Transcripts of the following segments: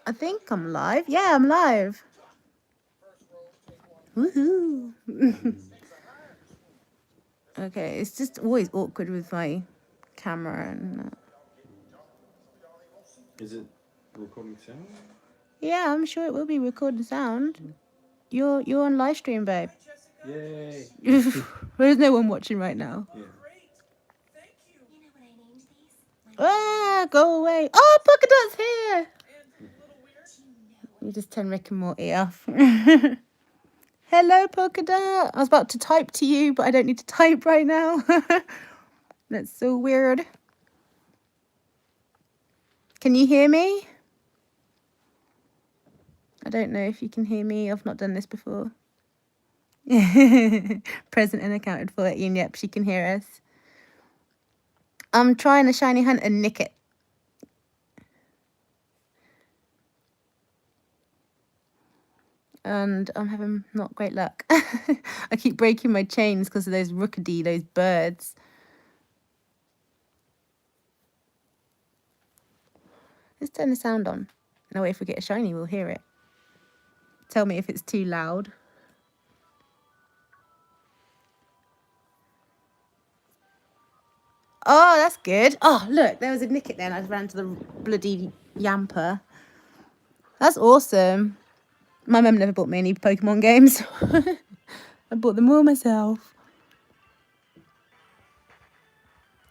I think I'm live. Yeah, I'm live. Woohoo. Okay, it's just always awkward with my camera and that. Is it recording sound? Yeah, I'm sure it will be recording sound. You're on live stream, babe. Yay! There's no one watching right now. Yeah. Ah, go away. Oh, Polka Dot's here. You just turn Rick and Morty off. Hello, Polka Dot. I was about to type to you, but I don't need to type right now. That's so weird. Can you hear me? I don't know if you can hear me. I've not done this before. Present and accounted for. And yep, she can hear us. I'm trying a shiny hunt and Nickit. And I'm having not great luck. I keep breaking my chains because of those rookady, those birds. Let's turn the sound on. No way, if we get a shiny, we'll hear it. Tell me if it's too loud. Oh, that's good. Oh, look, there was a Nickit there and I ran to the bloody Yamper. That's awesome. My mum never bought me any Pokemon games. I bought them all myself.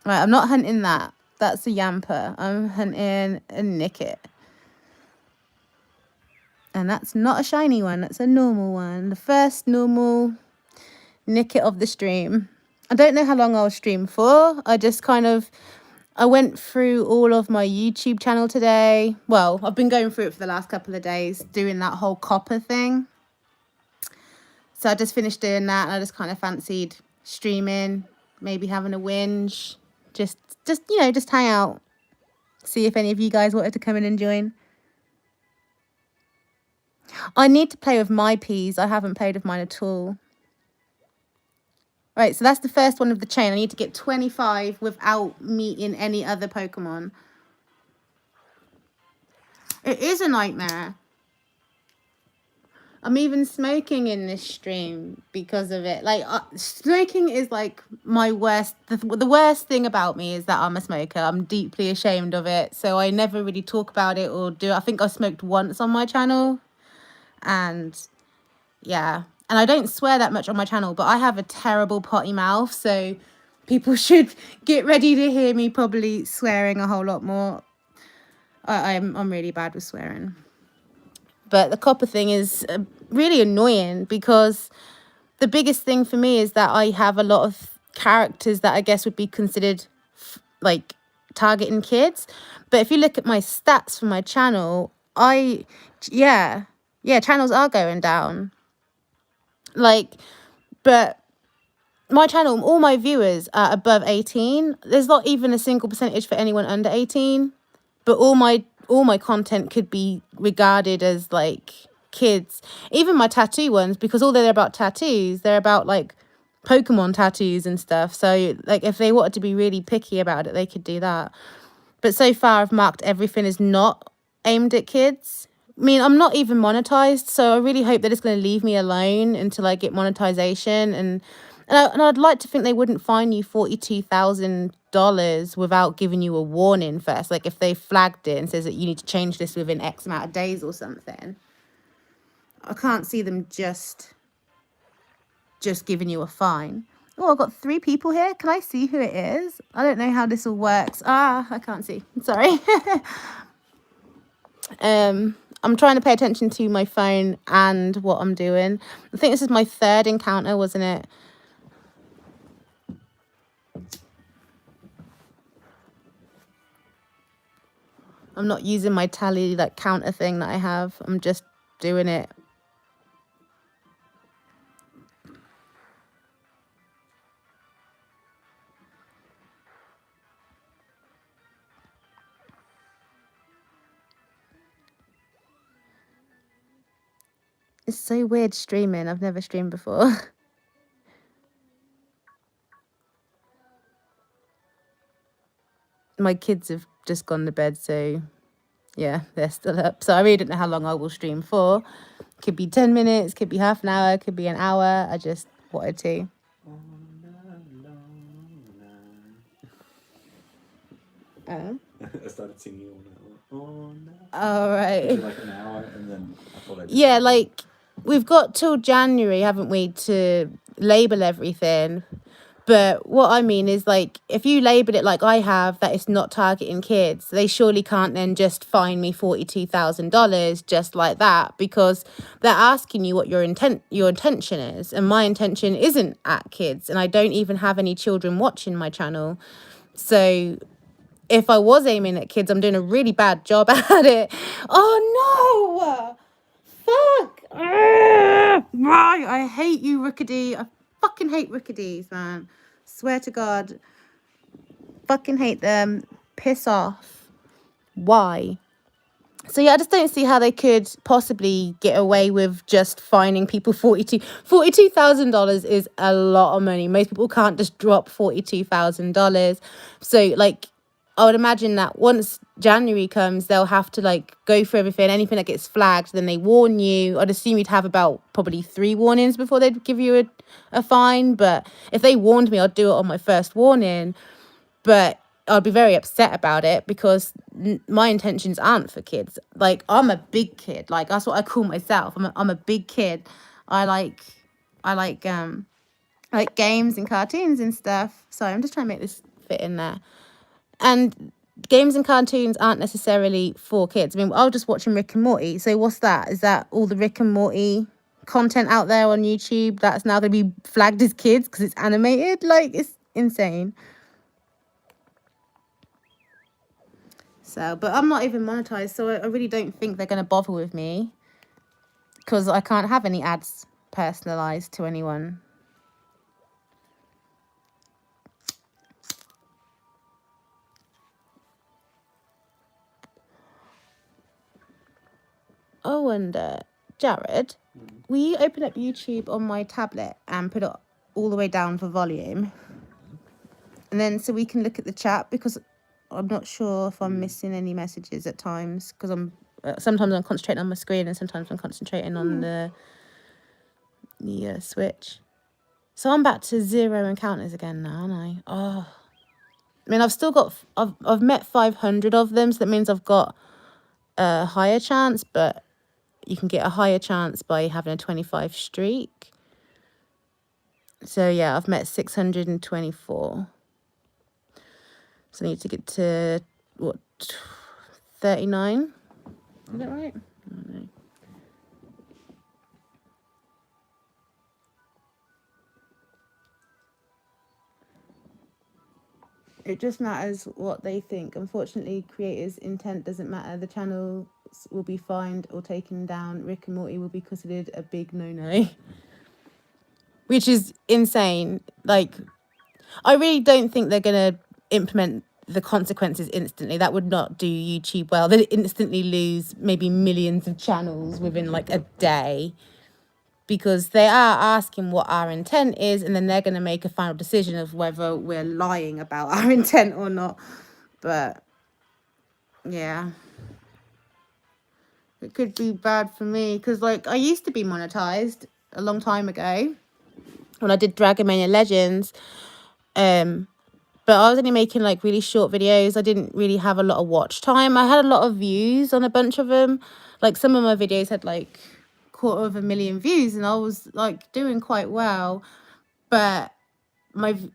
Right, I'm not hunting that. That's a Yamper. I'm hunting a Nickit. And that's not a shiny one. That's a normal one. The first normal Nickit of the stream. I don't know how long I'll stream for. I went through all of my YouTube channel today. Well, I've been going through it for the last couple of days, doing that whole copper thing. So I just finished doing that and I just kind of fancied streaming, maybe having a whinge. Just hang out. See if any of you guys wanted to come in and join. I need to play with my peas. I haven't played with mine at all. Right, so that's the first one of the chain. I need to get 25 without meeting any other Pokemon. It is a nightmare. I'm even smoking in this stream because of it. Like, smoking is like my worst. The worst thing about me is that I'm a smoker. I'm deeply ashamed of it. So I never really talk about it or do. I think I smoked once on my channel. And yeah. And I don't swear that much on my channel, but I have a terrible potty mouth. So people should get ready to hear me probably swearing a whole lot more. I'm really bad with swearing. But the copper thing is really annoying because the biggest thing for me is that I have a lot of characters that I guess would be considered like targeting kids. But if you look at my stats for my channel, channels are going down. Like, but my channel, all my viewers are above 18. There's not even a single percentage for anyone under 18. But all my content could be regarded as like kids. Even my tattoo ones, because although they're about tattoos, they're about like Pokemon tattoos and stuff. So like if they wanted to be really picky about it, they could do that. But so far I've marked everything as not aimed at kids. I mean, I'm not even monetized, so I really hope that it's going to leave me alone until I get monetization. And I'd like to think they wouldn't fine you $42,000 without giving you a warning first. Like if they flagged it and says that you need to change this within X amount of days or something. I can't see them just giving you a fine. Oh, I've got 3 people here. Can I see who it is? I don't know how this all works. I can't see. Sorry. I'm trying to pay attention to my phone and what I'm doing. I think this is my 3rd encounter, wasn't it? I'm not using my tally, like, counter thing that I have. I'm just doing it. It's so weird streaming. I've never streamed before. My kids have just gone to bed, so Yeah, they're still up. So I really don't know how long I will stream for. Could be 10 minutes, could be half an hour, could be an hour. I just wanted to. Oh. I started singing all night. All I did right. like an hour, and then I thought I just Yeah, like we've got till January, haven't we, to label everything. But what I mean is, like, if you label it like I have, that it's not targeting kids, they surely can't then just fine me $42,000 just like that, because they're asking you what your intention is, and my intention isn't at kids, and I don't even have any children watching my channel. So if I was aiming at kids, I'm doing a really bad job at it. Oh no! Fuck! Right, I hate you, Rickety. I fucking hate Ricketies, man. Swear to God. Fucking hate them. Piss off. Why? So yeah, I just don't see how they could possibly get away with just fining people $42,000 is a lot of money. Most people can't just drop $42,000. So like, I would imagine that once January comes, they'll have to like go through everything. Anything that gets flagged, then they warn you. I'd assume you'd have about probably 3 warnings before they'd give you a fine. But if they warned me, I'd do it on my first warning. But I'd be very upset about it because my intentions aren't for kids. Like, I'm a big kid. Like, that's what I call myself. I'm a big kid. I like games and cartoons and stuff. Sorry, I'm just trying to make this fit in there. And games and cartoons aren't necessarily for kids. I mean, I was just watching Rick and Morty. So what's that? Is that all the Rick and Morty content out there on YouTube that's now going to be flagged as kids because it's animated? Like, it's insane. So, but I'm not even monetized, so I really don't think they're going to bother with me because I can't have any ads personalized to anyone. I wonder, Jared, will you open up YouTube on my tablet and put it all the way down for volume? And then so we can look at the chat, because I'm not sure if I'm missing any messages at times, because I'm sometimes I'm concentrating on my screen and sometimes I'm concentrating on the Switch. So I'm back to 0 encounters again now, aren't I? Oh, I mean, I've met 500 of them, so that means I've got a higher chance, but you can get a higher chance by having a 25 streak. So yeah, I've met 624. So I need to get to, what, 39? Is that right? I don't know. It just matters what they think. Unfortunately, creators' intent doesn't matter. The channels will be fined or taken down. Rick and Morty will be considered a big no-no. Which is insane. Like, I really don't think they're going to implement the consequences instantly. That would not do YouTube well. They'd instantly lose maybe millions of channels within like a day, because they are asking what our intent is, and then they're going to make a final decision of whether we're lying about our intent or not. But yeah, it could be bad for me, because like I used to be monetized a long time ago when I did Dragon Mania Legends, but I was only making like really short videos. I didn't really have a lot of watch time. I had a lot of views on a bunch of them. Like, some of my videos had like 250,000 views, and I was like doing quite well, but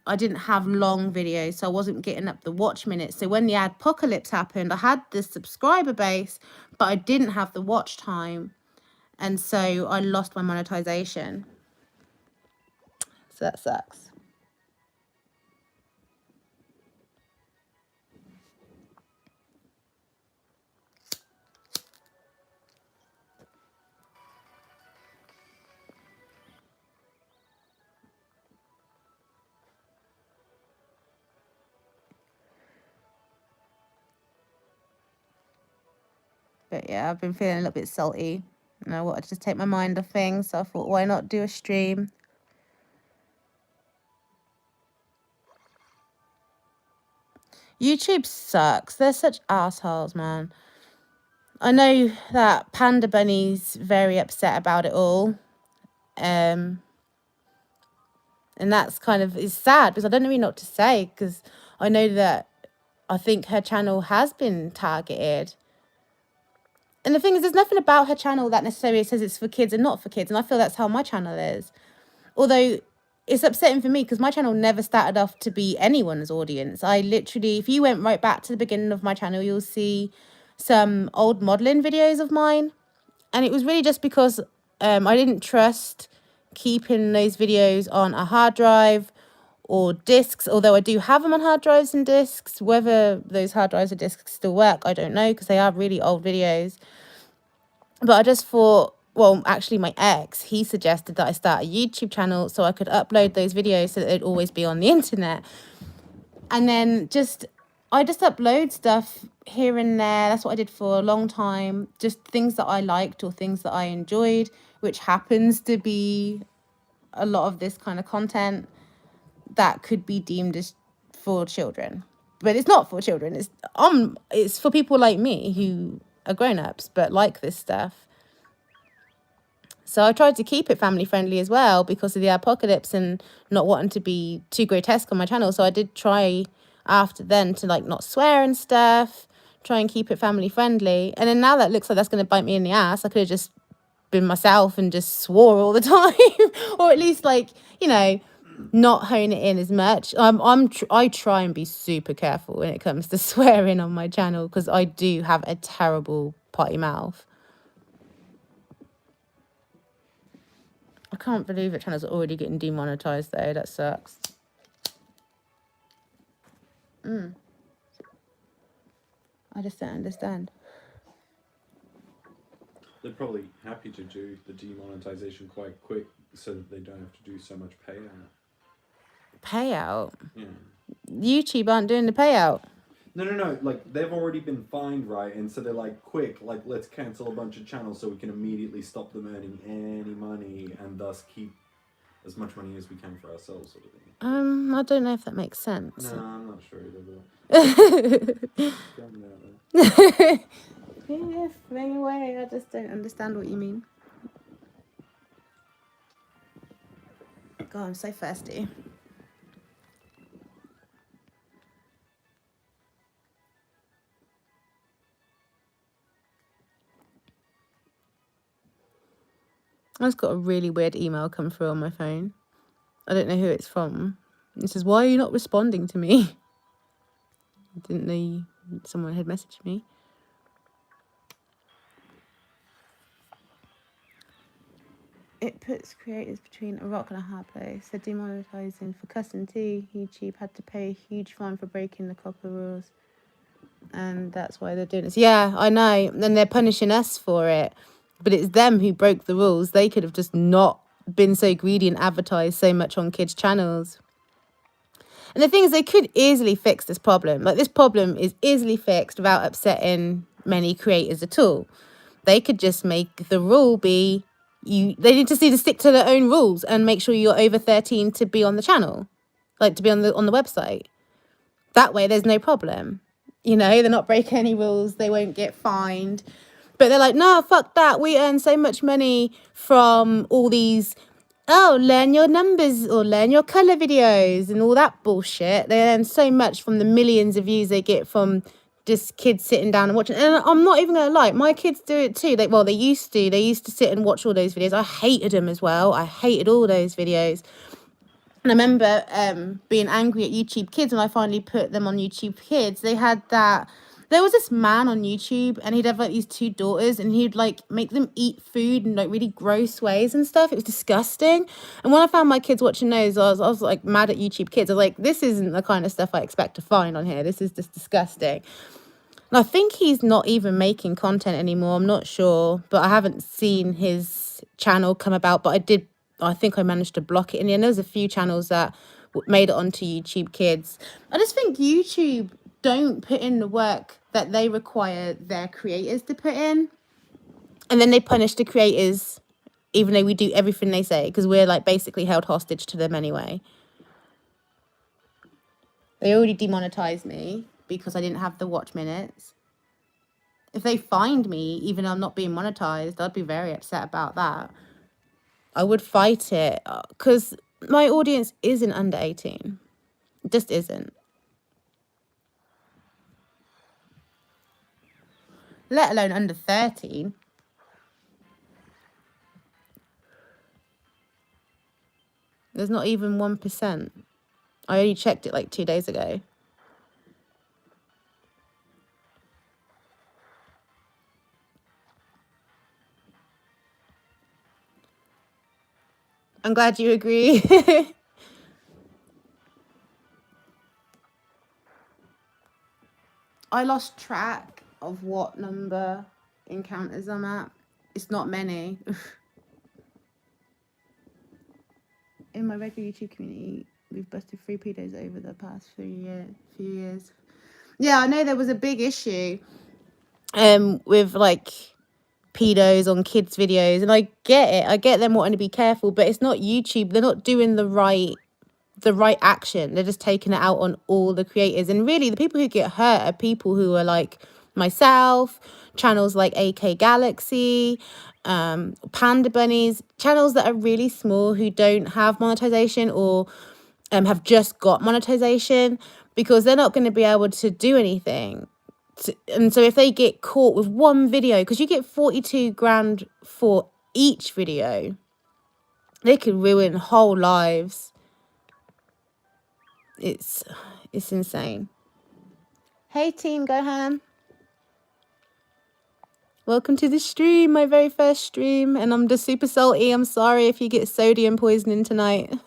I didn't have long videos, so I wasn't getting up the watch minutes. So when the adpocalypse happened, I had the subscriber base, but I didn't have the watch time, and so I lost my monetization. So that sucks. But yeah, I've been feeling a little bit salty, and I wanted to just take my mind off things. So I thought, why not do a stream? YouTube sucks. They're such assholes, man. I know that Panda Bunny's very upset about it all. And that's kind of is sad because I don't know really know what to say, because I know that I think her channel has been targeted. And the thing is, there's nothing about her channel that necessarily says it's for kids and not for kids. And I feel that's how my channel is. Although it's upsetting for me because my channel never started off to be anyone's audience. I literally, if you went right back to the beginning of my channel, you'll see some old modeling videos of mine. And it was really just because I didn't trust keeping those videos on a hard drive or discs, although I do have them on hard drives and discs. Whether those hard drives or discs still work, I don't know, because they are really old videos. But I just thought, well, actually my ex, he suggested that I start a YouTube channel so I could upload those videos so that they'd always be on the internet. And then I just upload stuff here and there. That's what I did for a long time. Just things that I liked or things that I enjoyed, which happens to be a lot of this kind of content that could be deemed as for children. But it's not for children. It's for people like me who are grown-ups but like this stuff. So I tried to keep it family friendly as well because of the apocalypse and not wanting to be too grotesque on my channel. So I did try after then to like not swear and stuff, try and keep it family friendly. And then now that looks like that's going to bite me in the ass, I could have just been myself and just swore all the time, or at least like, you know, not hone it in as much. I try and be super careful when it comes to swearing on my channel because I do have a terrible potty mouth. I can't believe that channels are already getting demonetized though. That sucks. I just don't understand. They're probably happy to do the demonetization quite quick so that they don't have to do so much payout. Payout? Yeah. YouTube aren't doing the payout. No. Like, they've already been fined, right? And so they're like, quick, like, let's cancel a bunch of channels so we can immediately stop them earning any money and thus keep as much money as we can for ourselves, sort of thing. I don't know if that makes sense. No, I'm not sure either. Yeah, fling away. I just don't understand what you mean. God, I'm so thirsty. I just got a really weird email come through on my phone. I don't know who it's from. It says, "Why are you not responding to me?" I didn't know someone had messaged me. It puts creators between a rock and a hard place. They're demonetizing for cussing too. YouTube had to pay a huge fine for breaking the copper rules. And that's why they're doing this. Yeah, I know. And they're punishing us for it. But it's them who broke the rules. They could have just not been so greedy and advertised so much on kids' channels. And the thing is, they could easily fix this problem. Like, this problem is easily fixed without upsetting many creators at all. They could just make the rule be, they need to stick to their own rules and make sure you're over 13 to be on the channel, like to be on the website. That way there's no problem. You know, they're not breaking any rules, they won't get fined. But they're like, no, fuck that. We earn so much money from all these, learn your numbers or learn your colour videos and all that bullshit. They earn so much from the millions of views they get from just kids sitting down and watching. And I'm not even going to lie, my kids do it too. They used to sit and watch all those videos. I hated them as well. I hated all those videos. And I remember being angry at YouTube Kids when I finally put them on YouTube Kids. There was this man on YouTube and he'd have like these two daughters and he'd like make them eat food in like really gross ways and stuff. It was disgusting. And when I found my kids watching those, I was like mad at YouTube Kids. I was like, this isn't the kind of stuff I expect to find on here. This is just disgusting. And I think he's not even making content anymore. I'm not sure, but I haven't seen his channel come about. But I think I managed to block it in the end. There's a few channels that made it onto YouTube Kids. I just think YouTube don't put in the work that they require their creators to put in. And then they punish the creators, even though we do everything they say, because we're like basically held hostage to them anyway. They already demonetized me because I didn't have the watch minutes. If they find me, even though I'm not being monetized, I'd be very upset about that. I would fight it because my audience isn't under 18. It just isn't. Let alone under 13. There's not even 1%. I only checked it like 2 days ago. I'm glad you agree. I lost track of what number encounters I'm at. It's not many. In my regular YouTube community, we've busted 3 pedos over the past few years. Yeah, I know there was a big issue with like pedos on kids' videos, and I get it. I get them wanting to be careful, but it's not YouTube. They're not doing the right action. They're just taking it out on all the creators, and really the people who get hurt are people who are like myself, channels like AK Galaxy, Panda Bunnies, channels that are really small who don't have monetization or have just got monetization, because they're not going to be able to do anything. And so if they get caught with one video, because you get 42 grand for each video, they could ruin whole lives. It's insane. Hey team Gohan, welcome to the stream, my very first stream, and I'm just super salty. I'm sorry if you get sodium poisoning tonight.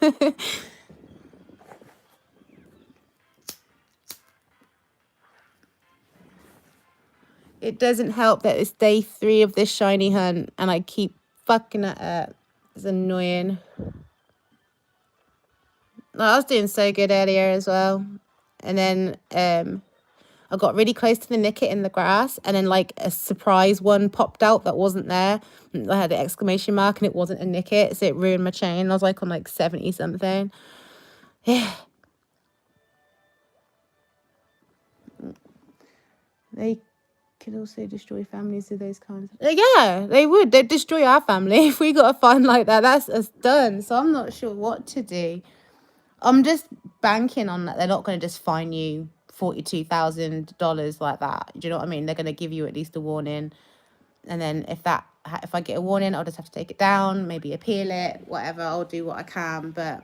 It doesn't help that it's day 3 of this shiny hunt and I keep fucking it up. It's annoying. I was doing so good earlier as well, and then I got really close to the Nickit in the grass, and then like a surprise one popped out that wasn't there. I had an exclamation mark and it wasn't a Nickit, so it ruined my chain. I was like on like 70 something. Yeah. They could also destroy families of those kinds. Yeah, they would. They'd destroy our family if we got a fine like that. That's us done. So I'm not sure what to do. I'm just banking on that they're not going to just fine you $42,000 like that. Do you know what I mean? They're going to give you at least a warning, and then if I get a warning, I'll just have to take it down, maybe appeal it, whatever. I'll do what I can, but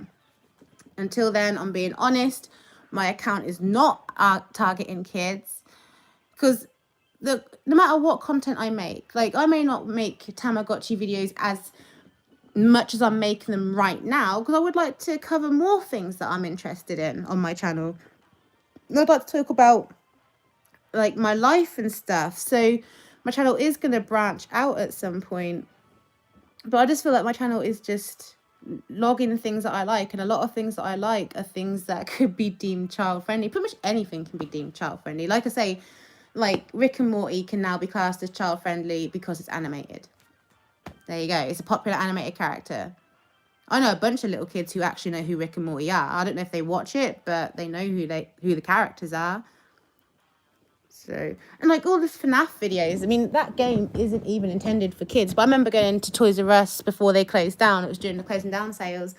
until then, I'm being honest. My account is not targeting kids, because no matter what content I make, like I may not make Tamagotchi videos as much as I'm making them right now, because I would like to cover more things that I'm interested in on my channel. I'd like to talk about like my life and stuff. So my channel is going to branch out at some point, but I just feel like my channel is just logging things that I like, and a lot of things that I like are things that could be deemed child friendly. Pretty much anything can be deemed child friendly. Like I say, like Rick and Morty can now be classed as child friendly because it's animated. There you go. It's a popular animated character. I know a bunch of little kids who actually know who Rick and Morty are. I don't know if they watch it, but they know who the characters are. So, and like all the FNAF videos, I mean, that game isn't even intended for kids. But I remember going to Toys R Us before they closed down. It was during the closing down sales,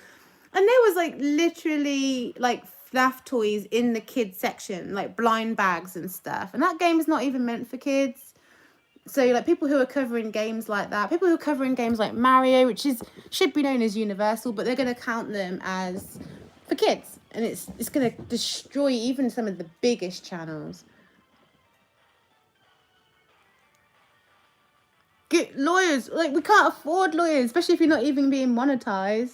and there was like literally like FNAF toys in the kids section, like blind bags and stuff. And that game is not even meant for kids. So like people who are covering games like that, people who are covering games like Mario, which should be known as universal, but they're going to count them as for kids, and it's going to destroy even some of the biggest channels. Get lawyers. Like, we can't afford lawyers, especially if you're not even being monetized.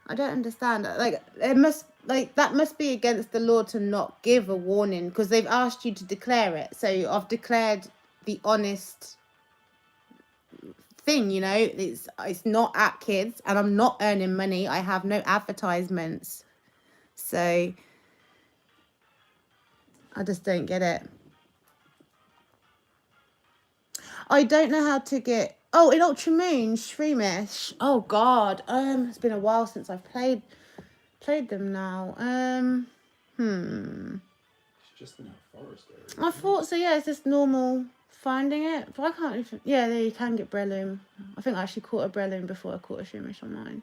I don't understand. Like, that must be against the law to not give a warning, because they've asked you to declare it. So I've declared the honest thing, you know. It's not at kids, and I'm not earning money. I have no advertisements. So I just don't get it. I don't know how to get Oh, in Ultramoon, Shroomish. Oh God. It's been a while since I've played them now. It's just in a forest area. I isn't it? thought so. Yeah, it's just normal finding it, but I can't even. Yeah, there you can get Breloom. I think I actually caught a Breloom before I caught a Shroomish on mine.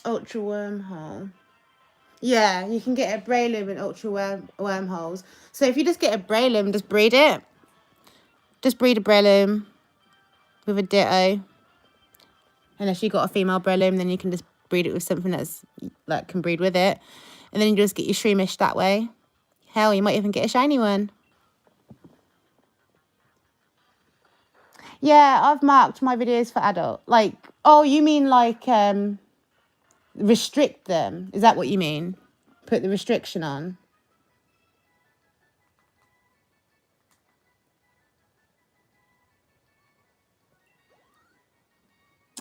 Ultra Wormhole. Yeah, you can get a Breloom in Ultra Wormholes. So if you just get a Breloom, just breed it. Just breed a Breloom with a Ditto. Unless you got a female Breloom, then you can just breed it with something that's like can breed with it. And then you just get your Shroomish that way. Hell, you might even get a shiny one. Yeah, I've marked my videos for adult. Like, oh, you mean like restrict them? Is that what you mean? Put the restriction on?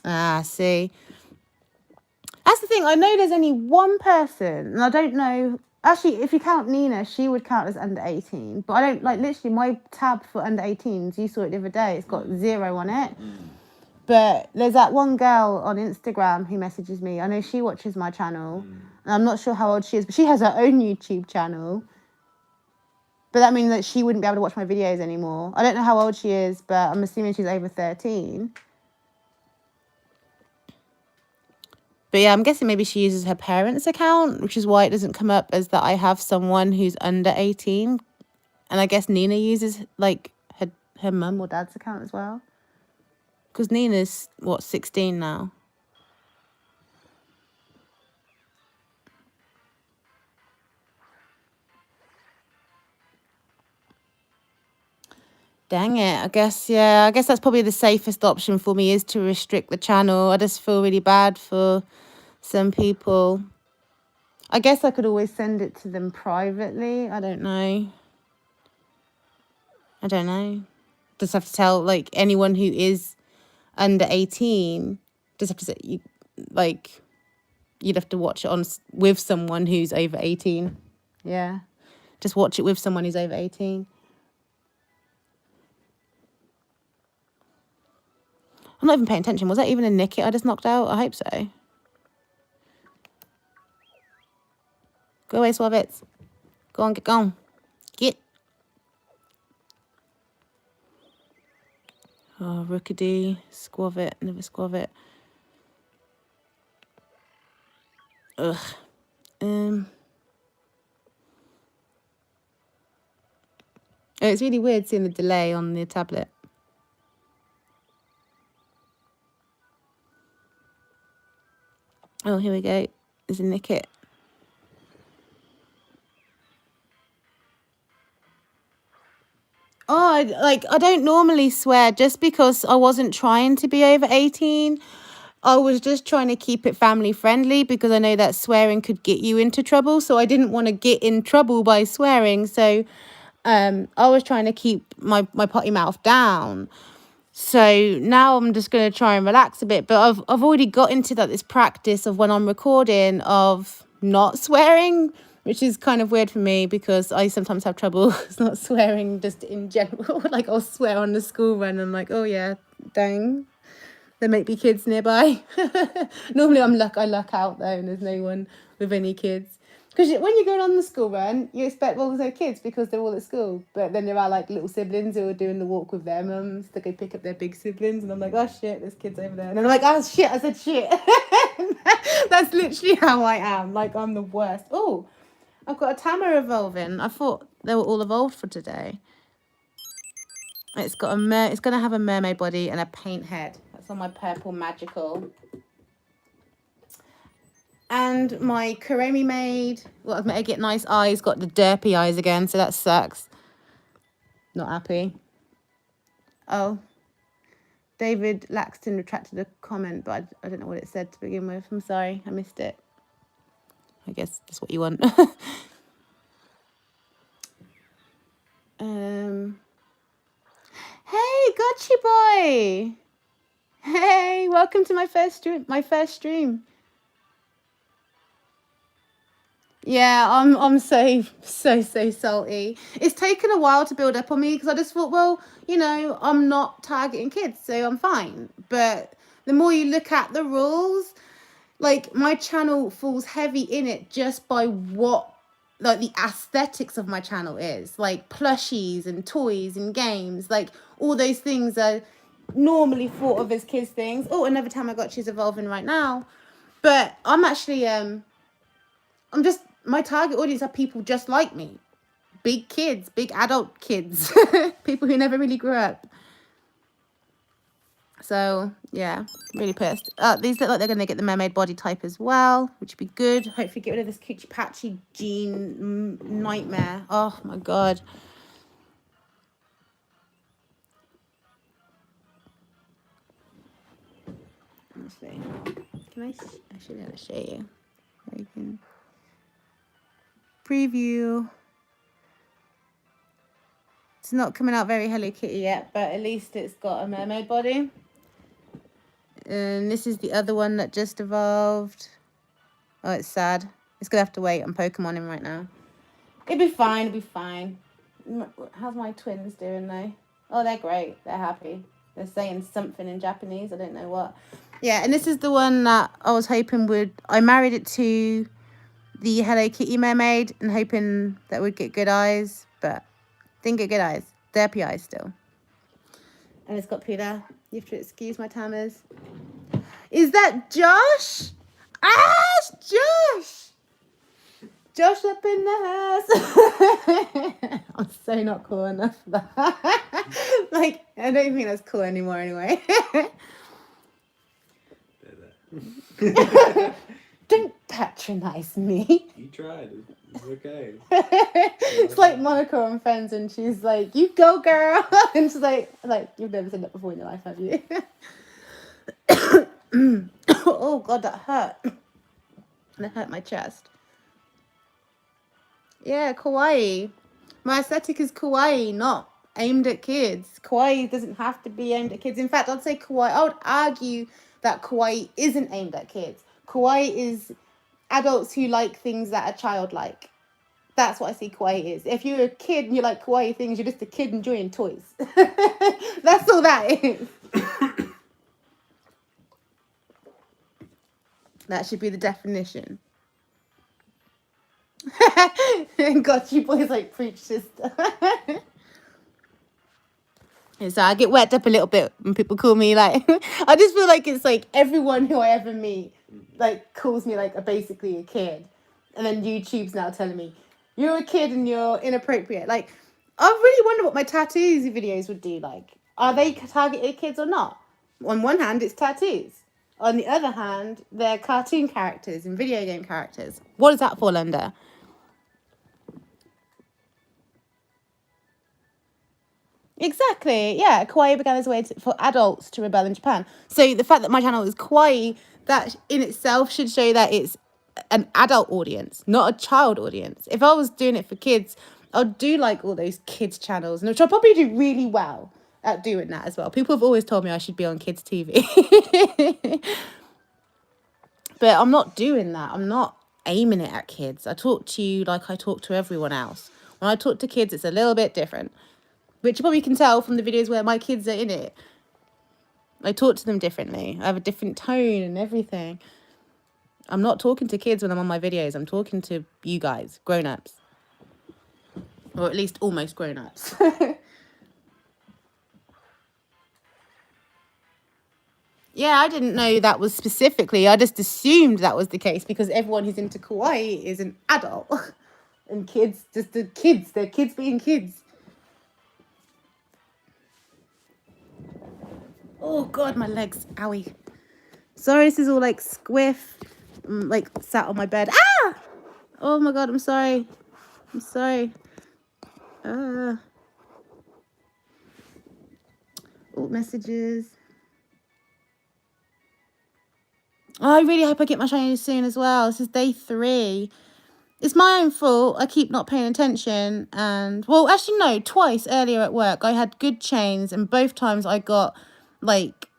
Ah, see. That's the thing. I know there's only one person, and I don't know. Actually, if you count Nina, she would count as under 18. But I don't, like, literally, my tab for under 18s, you saw it the other day, it's got 0 on it. But there's that one girl on Instagram who messages me. I know she watches my channel. And I'm not sure how old she is, but she has her own YouTube channel. But that means that she wouldn't be able to watch my videos anymore. I don't know how old she is, but I'm assuming she's over 13. But yeah, I'm guessing maybe she uses her parents' account, which is why it doesn't come up as that I have someone who's under 18. And I guess Nina uses, like, her mum or dad's account as well. Because Nina's, 16 now? Dang it. I guess that's probably the safest option for me is to restrict the channel. I just feel really bad for some people. I guess I could always send it to them privately. I don't know. Just have to tell, like, anyone who is under 18, just have to say, you'd have to watch it with someone who's over 18. Yeah. Just watch it with someone who's over 18. I'm not even paying attention. Was that even a Nickit I just knocked out? I hope so. Go away, Suavets. Go on, get gone. Get. Oh, Rookady. Squavit. Never Squavit. Ugh. Oh, it's really weird seeing the delay on the tablet. Oh, here we go. There's a Nickit. Oh, I don't normally swear just because I wasn't trying to be over 18. I was just trying to keep it family friendly because I know that swearing could get you into trouble. So I didn't want to get in trouble by swearing. So I was trying to keep my potty mouth down. So now I'm just going to try and relax a bit. But I've already got into this practice of when I'm recording of not swearing, which is kind of weird for me because I sometimes have trouble not swearing just in general. Like I'll swear on the school run. I'm like, oh yeah, dang. There might be kids nearby. Normally I luck out though and there's no one with any kids. Because when you're going on the school run, you expect, well, there's no kids because they're all at school. But then there are like little siblings who are doing the walk with their mums. They go pick up their big siblings. And I'm like, oh shit, there's kids over there. And I'm like, oh shit, I said shit. That's literally how I am. Like, I'm the worst. Oh, I've got a Tama evolving. I thought they were all evolved for today. It's got it's going to have a mermaid body and a paint head. That's on my purple magical. And my Kuromi maid, well, I've made her get nice eyes, got the derpy eyes again, so that sucks. Not happy. Oh. David Laxton retracted a comment, but I don't know what it said to begin with. I'm sorry, I missed it. I guess that's what you want. Hey, Gotchi boy. Hey, welcome to my first stream. Yeah, I'm so salty. It's taken a while to build up on me because I just thought, well, I'm not targeting kids, so I'm fine. But the more you look at the rules, like my channel falls heavy in it just by what like the aesthetics of my channel is, like plushies and toys and games, like all those things are normally thought of as kids things. Oh, another Tamagotchi's evolving right now. But I'm actually I'm just, my target audience are people just like me. Big kids, big adult kids. People who never really grew up. So, yeah, really pissed. These look like they're going to get the mermaid body type as well, which would be good. Hopefully get rid of this coochie patchy jean nightmare. Oh, my God. Let's see. I should be able to show you. You can preview. It's not coming out very Hello Kitty yet, but at least it's got a mermaid body. And this is the other one that just evolved. Oh, it's sad. It's going to have to wait. I'm Pokemoning right now. It'll be fine. It'll be fine. How's my twins doing, though? Oh, they're great. They're happy. They're saying something in Japanese. I don't know what. Yeah, and this is the one that I was hoping would... I married it to the Hello Kitty mermaid and hoping that would get good eyes, but didn't get good eyes. Derpy eyes still. And it's got Peter. You have to excuse my tammers. Is that Josh? Josh! Josh up in the house. I'm so not cool enough for that. Like, I don't think that's cool anymore anyway. Don't patronize me. You tried. It's okay. It's like Monica on Friends and she's like, you go, girl. And she's like, you've never said that before in your life, have you? Oh, God, that hurt. That hurt my chest. Yeah, kawaii. My aesthetic is kawaii, not aimed at kids. Kawaii doesn't have to be aimed at kids. In fact, I'd say kawaii. I would argue that kawaii isn't aimed at kids. Kawaii is adults who like things that a child like. That's what I see kawaii is. If you're a kid and you like kawaii things, you're just a kid enjoying toys. That's all that is. That should be the definition. Got you boys like preach sister. And so I get worked up a little bit when people call me like, I just feel like it's like everyone who I ever meet like calls me like basically a kid. And then YouTube's now telling me, you're a kid and you're inappropriate. Like, I really wonder what my tattoos videos would do. Like, are they targeted at kids or not? On one hand, it's tattoos. On the other hand, they're cartoon characters and video game characters. What does that fall under? Exactly. Yeah, kawaii began as a way for adults to rebel in Japan. So the fact that my channel is kawaii, that in itself should show that it's an adult audience, not a child audience. If I was doing it for kids, I'd do like all those kids channels, which I'll probably do really well at doing that as well. People have always told me I should be on kids TV. But I'm not doing that. I'm not aiming it at kids. I talk to you like I talk to everyone else. When I talk to kids, it's a little bit different, which you probably can tell from the videos where my kids are in it. I talk to them differently. I have a different tone and everything. I'm not talking to kids when I'm on my videos. I'm talking to you guys, grown-ups. Or at least almost grown-ups. Yeah, I didn't know that was specifically. I just assumed that was the case because everyone who's into kawaii is an adult. And kids, just the kids. They're kids being kids. Oh, God, my legs. Owie. Sorry, this is all like squiff. I'm like sat on my bed. Ah! Oh, my God, I'm sorry. I'm sorry. Oh, messages. Oh, I really hope I get my shiny soon as well. This is day 3. It's my own fault. I keep not paying attention. And, well, actually, no. Twice earlier at work, I had good chains. And both times I got, like,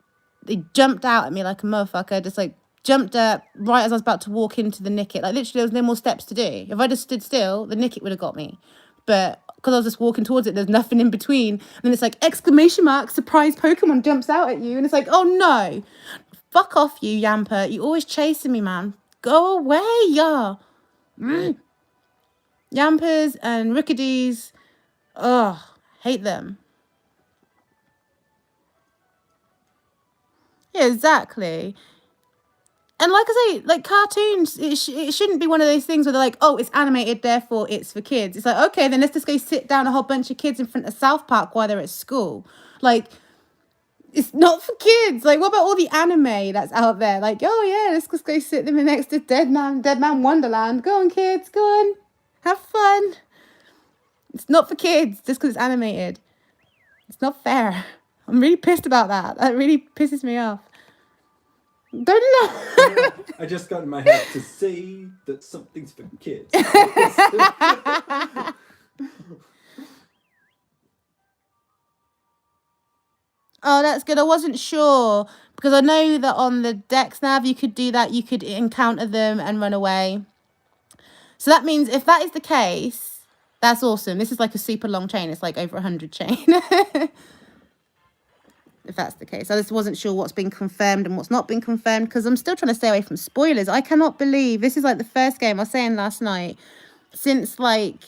they jumped out at me like a motherfucker. Just, like, jumped up right as I was about to walk into the Nickit. Like, literally, there was no more steps to do. If I just stood still, the Nickit would have got me. But because I was just walking towards it, there's nothing in between. And then it's like, exclamation mark, surprise Pokemon jumps out at you. And it's like, oh, no. Fuck off, you Yamper. You always chasing me, man. Go away, yeah. Yampers and Rickadees. Ugh, hate them. Yeah, exactly. And like I say, like cartoons, it shouldn't be one of those things where they're like, oh, it's animated, therefore it's for kids. It's like, okay, then let's just go sit down a whole bunch of kids in front of South Park while they're at school. Like, it's not for kids. Like, what about all the anime that's out there? Like, oh yeah, let's just go sit them next to Dead Man Wonderland. Go on, kids, go on, have fun. It's not for kids just because it's animated. It's not fair. I'm really pissed about that. That really pisses me off. Don't know. I just got in my head to say that something's for kids. Oh, that's good. I wasn't sure because I know that on the Dex nav you could do that. You could encounter them and run away. So that means if that is the case, that's awesome. This is like a super long chain. It's like over 100 chain. If that's the case. I just wasn't sure what's been confirmed and what's not been confirmed because I'm still trying to stay away from spoilers. I cannot believe this is like the first game I was saying last night since like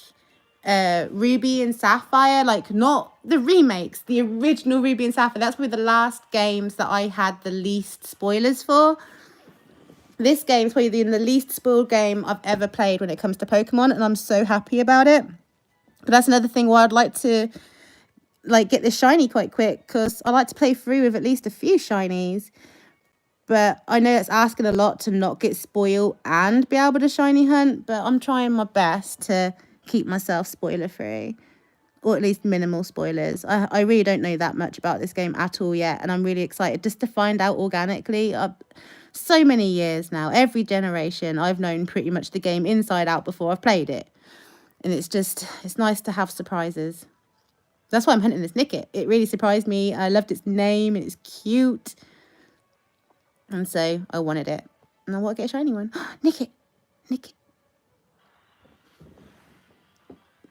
Ruby and Sapphire, like not the remakes, the original Ruby and Sapphire. That's probably the last games that I had the least spoilers for. This game's probably the least spoiled game I've ever played when it comes to Pokemon, and I'm so happy about it. But that's another thing where I'd like to like get this shiny quite quick because I like to play through with at least a few shinies. But I know it's asking a lot to not get spoiled and be able to shiny hunt, but I'm trying my best to keep myself spoiler free, or at least minimal spoilers. I really don't know that much about this game at all yet, and I'm really excited just to find out organically. So many years now, every generation, I've known pretty much the game inside out before I've played it, and it's nice to have surprises. That's why I'm hunting this Nickit. It really surprised me. I loved its name. It's cute. And so I wanted it. And I want to get a shiny one. Nickit. Nickit.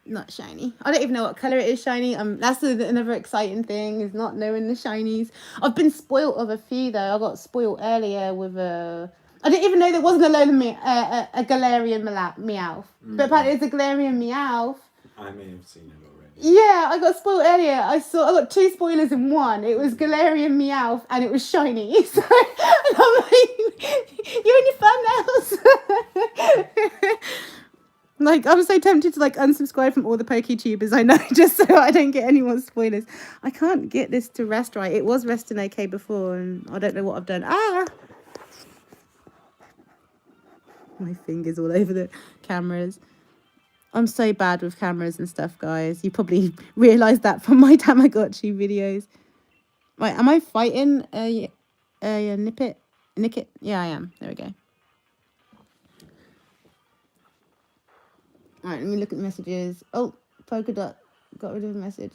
Not shiny. I don't even know what colour it is shiny. That's another exciting thing, is not knowing the shinies. I've been spoilt of a few, though. I got spoilt earlier with a... I didn't even know there wasn't a Galarian Meowth. But apparently it's a Galarian Meowth. I may have seen it already. Yeah, I got spoiled earlier. I got 2 spoilers in one. It was Galarian Meowth and it was shiny. So, and I'm like, you and your thumbnails. Like, I'm so tempted to like unsubscribe from all the PokeTubers I know just so I don't get any more spoilers. I can't get this to rest right. It was resting okay before and I don't know what I've done. My fingers all over the cameras. I'm so bad with cameras and stuff, guys. You probably realised that from my Tamagotchi videos. Right, am I fighting a Nickit? Yeah, I am. There we go. Alright, let me look at the messages. Oh, Polka Dot got rid of a message.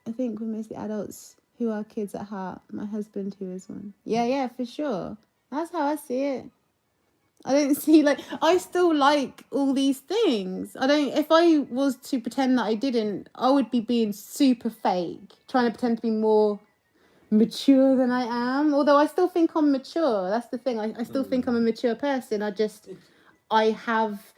I think we're mostly adults who are kids at heart. My husband who is one. Yeah, for sure. That's how I see it. I don't see, like, I still like all these things. If I was to pretend that I didn't, I would be being super fake, trying to pretend to be more mature than I am. Although I still think I'm mature. That's the thing. I still think I'm a mature person. I have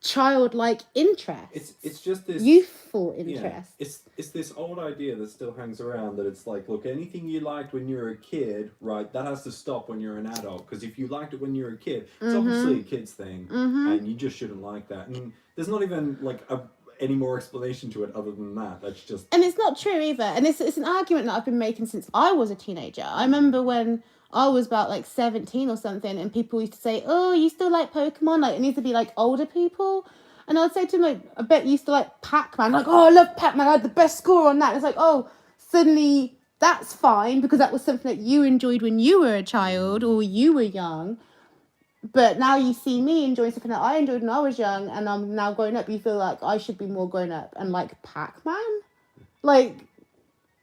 childlike interest. It's just this youthful interest. Yeah, it's this old idea that still hangs around that it's like, look, anything you liked when you were a kid, right, that has to stop when you're an adult, because if you liked it when you were a kid, it's obviously a kid's thing, and you just shouldn't like that. And there's not even like any more explanation to it other than that. That's just... And it's not true either. And it's an argument that I've been making since I was a teenager. I remember when I was about like 17 or something, and people used to say, oh, you still like Pokemon? Like, it needs to be like older people. And I'd say to them, like, I bet you used to like Pac-Man. Like, oh, I love Pac-Man. I had the best score on that. And it's like, oh, suddenly that's fine because that was something that you enjoyed when you were a child or you were young. But now you see me enjoying something that I enjoyed when I was young, and I'm now grown up. You feel like I should be more grown up and like Pac-Man? Like,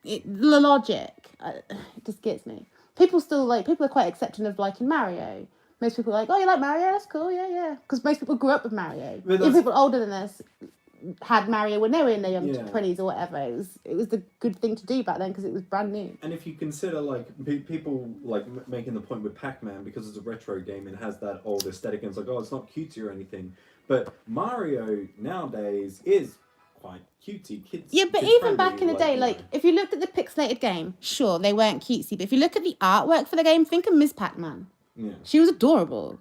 the logic, it just gets me. people are quite accepting of liking Mario. Most people are like, oh, you like Mario? That's cool, yeah. Because most people grew up with Mario. Even people older than us had Mario when they were in their young 20s or whatever. It was the good thing to do back then because it was brand new. And if you consider like people like making the point with Pac-Man because it's a retro game and has that old aesthetic and it's like, oh, it's not cutesy or anything, but Mario nowadays is quite cutesy. Kids. Yeah, but even back in the day, like if you looked at the pixelated game, sure they weren't cutesy, but if you look at the artwork for the game, think of Ms. Pac-Man. Yeah. She was adorable.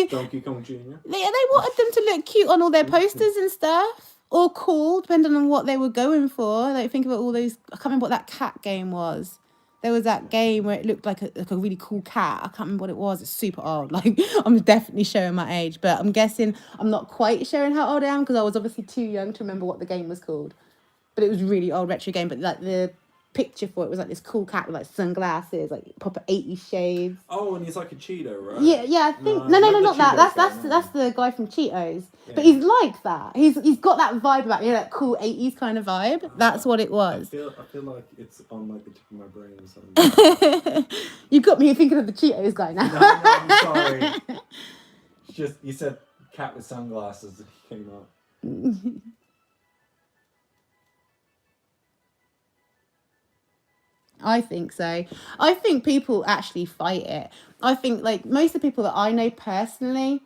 Donkey Kong Jr. They wanted them to look cute on all their posters and stuff, or cool, depending on what they were going for. Like think about all those. I can't remember what that cat game was. There was that game where it looked like a really cool cat. I can't remember what it was. It's super old. Like I'm definitely showing my age, but I'm guessing I'm not quite showing how old I am because I was obviously too young to remember what the game was called. But it was really old retro game. But like the picture for it was like this cool cat with like sunglasses, like proper 80s shades. Oh, and he's like a Cheeto, right? Yeah, I think no, not that. That's the guy from Cheetos. Yeah. But he's like that. He's got that vibe about that cool 80s kind of vibe. That's what it was. I feel like it's on like the tip of my brain or something. You got me thinking of the Cheetos guy now. No, I'm sorry. It's just you said cat with sunglasses and he came up. I think so. I think people actually fight it. I think like most of the people that I know personally,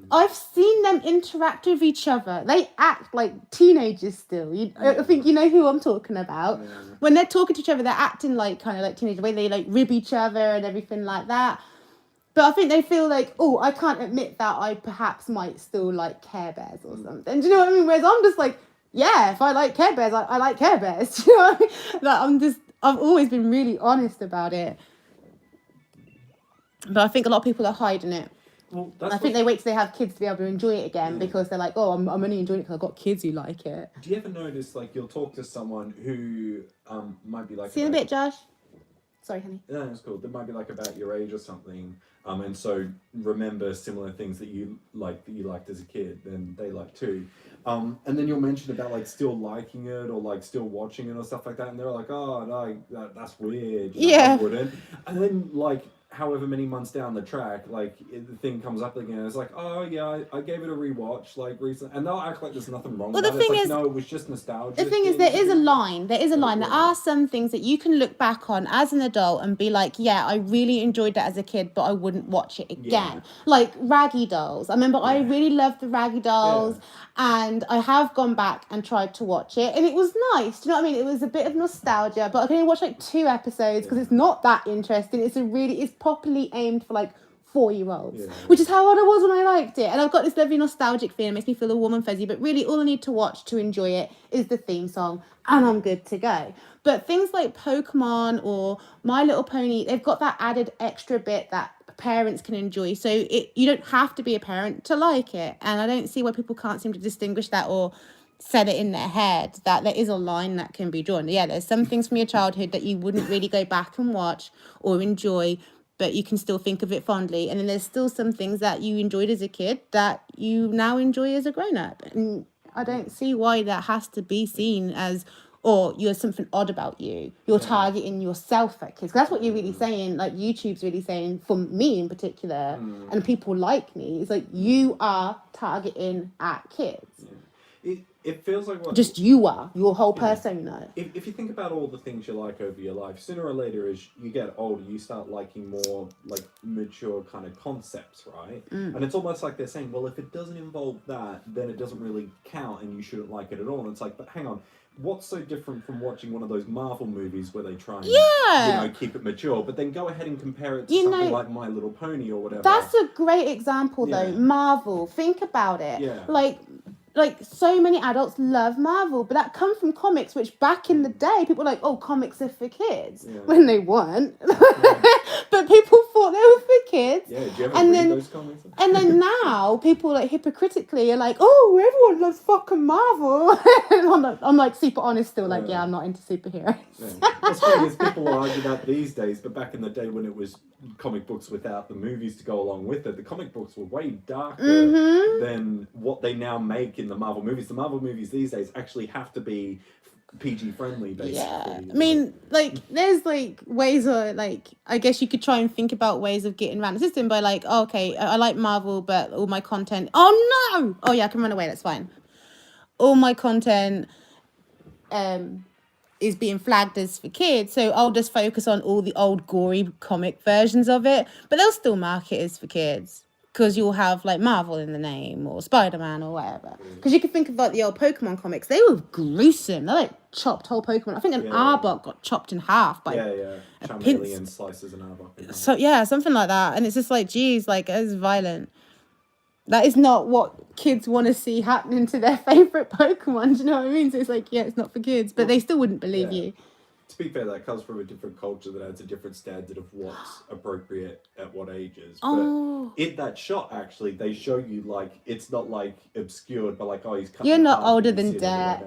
I've seen them interact with each other. They act like teenagers still. I think you know who I'm talking about. Yeah. When they're talking to each other, they're acting like kind of like teenagers, the way they like rib each other and everything like that. But I think they feel like, oh, I can't admit that I perhaps might still like Care Bears or something. Do you know what I mean? Whereas I'm just like, yeah, if I like Care Bears, I like Care Bears. Do you know what I mean? Like I've always been really honest about it. But I think a lot of people are hiding it. Well, I think they wait till they have kids to be able to enjoy it again because they're like, oh, I'm only enjoying it because I've got kids who like it. Do you ever notice, like, you'll talk to someone who might be like... See you in a bit, Josh. Sorry, honey. Yeah, that's cool. They might be like about your age or something, and so remember similar things that you liked as a kid, and they like too. And then you'll mention about like still liking it or like still watching it or stuff like that, and they're like, "Oh no, that's weird." I wouldn't. And then like however many months down the track, like the thing comes up again. It's like, "Oh yeah, I gave it a rewatch like recently," and they'll act like there's nothing wrong. Well, with the thing is, no, it was just nostalgia. The thing is, there is a line. There is a line. There are some things that you can look back on as an adult and be like, yeah, I really enjoyed that as a kid, but I wouldn't watch it again. Yeah. Like Raggy Dolls. I remember I really loved the Raggy Dolls, and I have gone back and tried to watch it, and it was nice. Do you know what I mean? It was a bit of nostalgia, but I can only watch like 2 episodes because it's not that interesting. It's properly aimed for like 4-year-olds, which is how old I was when I liked it. And I've got this lovely nostalgic feeling, it makes me feel all warm and fuzzy, but really all I need to watch to enjoy it is the theme song and I'm good to go. But things like Pokemon or My Little Pony, they've got that added extra bit that parents can enjoy. So you don't have to be a parent to like it. And I don't see why people can't seem to distinguish that or set it in their head that there is a line that can be drawn. Yeah, there's some things from your childhood that you wouldn't really go back and watch or enjoy, but you can still think of it fondly. And then there's still some things that you enjoyed as a kid that you now enjoy as a grown-up. And I don't see why that has to be seen as, or you're something odd about you. You're targeting yourself at kids. That's what you're really saying, like YouTube's really saying, for me in particular, and people like me, it's like you are targeting at kids. It feels like just you are your whole persona. If you think about all the things you like over your life, sooner or later, as you get older, you start liking more like mature kind of concepts, right? And it's almost like they're saying, well, if it doesn't involve that, then it doesn't really count, and you shouldn't like it at all. And it's like, but hang on. What's so different from watching one of those Marvel movies where they try and keep it mature, but then go ahead and compare it to something like My Little Pony or whatever? That's a great example, though. Marvel. Think about it. Yeah. Like so many adults love Marvel, but that comes from comics, which back in the day, people were like, oh, comics are for kids, when they weren't. But people thought they were for kids. Yeah, do you ever read those comics? And then now, people like hypocritically are like, oh, everyone loves fucking Marvel. I'm like super honest still, like, I'm not into superheroes. What's funny is people argue that these days, but back in the day when it was comic books without the movies to go along with it, the comic books were way darker than what they now make in the Marvel movies. The Marvel movies these days actually have to be PG friendly, basically. Yeah, I mean, like, there's like ways of like, I guess you could try and think about ways of getting around the system by like, oh, okay, I like Marvel, but all my content. Oh no! Oh yeah, I can run away. That's fine. All my content, is being flagged as for kids, so I'll just focus on all the old gory comic versions of it, but they'll still mark it as for kids because you'll have like Marvel in the name or Spider-Man or whatever. Because you can think of like the old Pokemon comics, they were gruesome. They like chopped whole Pokemon. I think an Arbok got chopped in half by a pinch. slices an Arbok. So yeah, something like that, and it's just like, geez, like it's violent. That is not what kids want to see happening to their favorite Pokemon. Do you know what I mean? So it's like, yeah, it's not for kids, but they still wouldn't believe you. To be fair, that comes from a different culture that has a different standard of what's appropriate at what ages. Oh. But in that shot, actually, they show you like it's not like obscured, but like, oh, he's cutting. You're not older than that.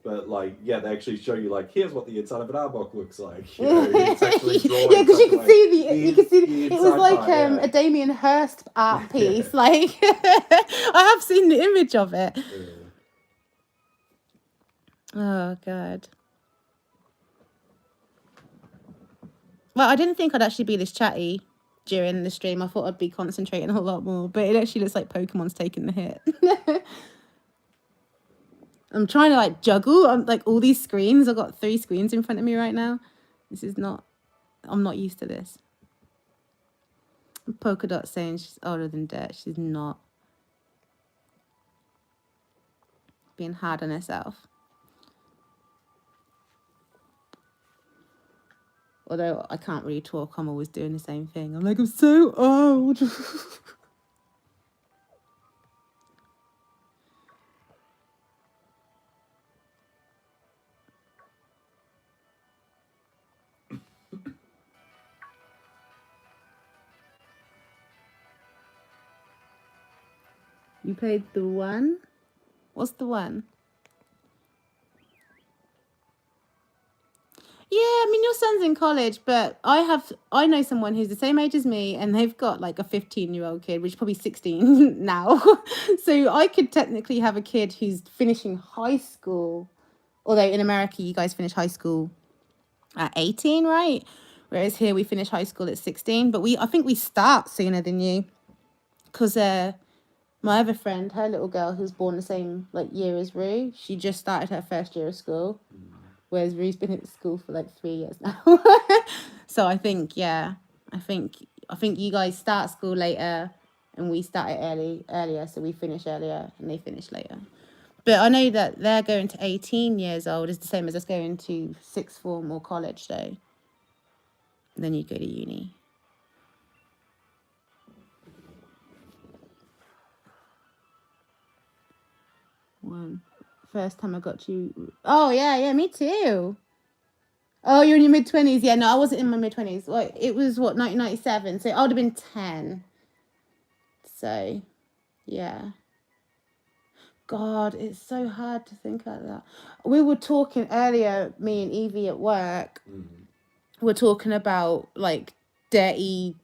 But like, yeah, they actually show you like, here's what the inside of an Arbok looks like. You know, it's actually drawn. Yeah, because you can like, see it was like a Damien Hirst art piece. Like, I have seen the image of it. Oh god. Well, I didn't think I'd actually be this chatty during the stream. I thought I'd be concentrating a lot more, but it actually looks like Pokemon's taking the hit. I'm trying to like juggle like all these screens. I've got 3 screens in front of me right now. I'm not used to this. Polka Dot saying she's older than Dirt. She's not. Being hard on herself. Although I can't really talk, I'm always doing the same thing. I'm like, I'm so old. You played the 1? What's the 1? Yeah, I mean, your son's in college, but I know someone who's the same age as me, and they've got like a 15-year-old kid, which is probably 16 now. So I could technically have a kid who's finishing high school. Although in America, you guys finish high school at 18, right? Whereas here we finish high school at 16. But I think we start sooner than you. Because my other friend, her little girl who's born the same like year as Rue, she just started her first year of school. Whereas Rue's been at school for like 3 years now. So I think, yeah, I think you guys start school later and we start it earlier. So we finish earlier and they finish later. But I know that they're going to 18 years old is the same as us going to sixth form or college, though. Then you go to uni. First time I got you. Oh, yeah, me too. Oh, you're in your mid-20s. Yeah, no, I wasn't in my mid-20s. Well, it was, 1997? So I would have been 10. So, yeah. God, it's so hard to think like that. We were talking earlier, me and Evie at work. We're talking about, like, dirty,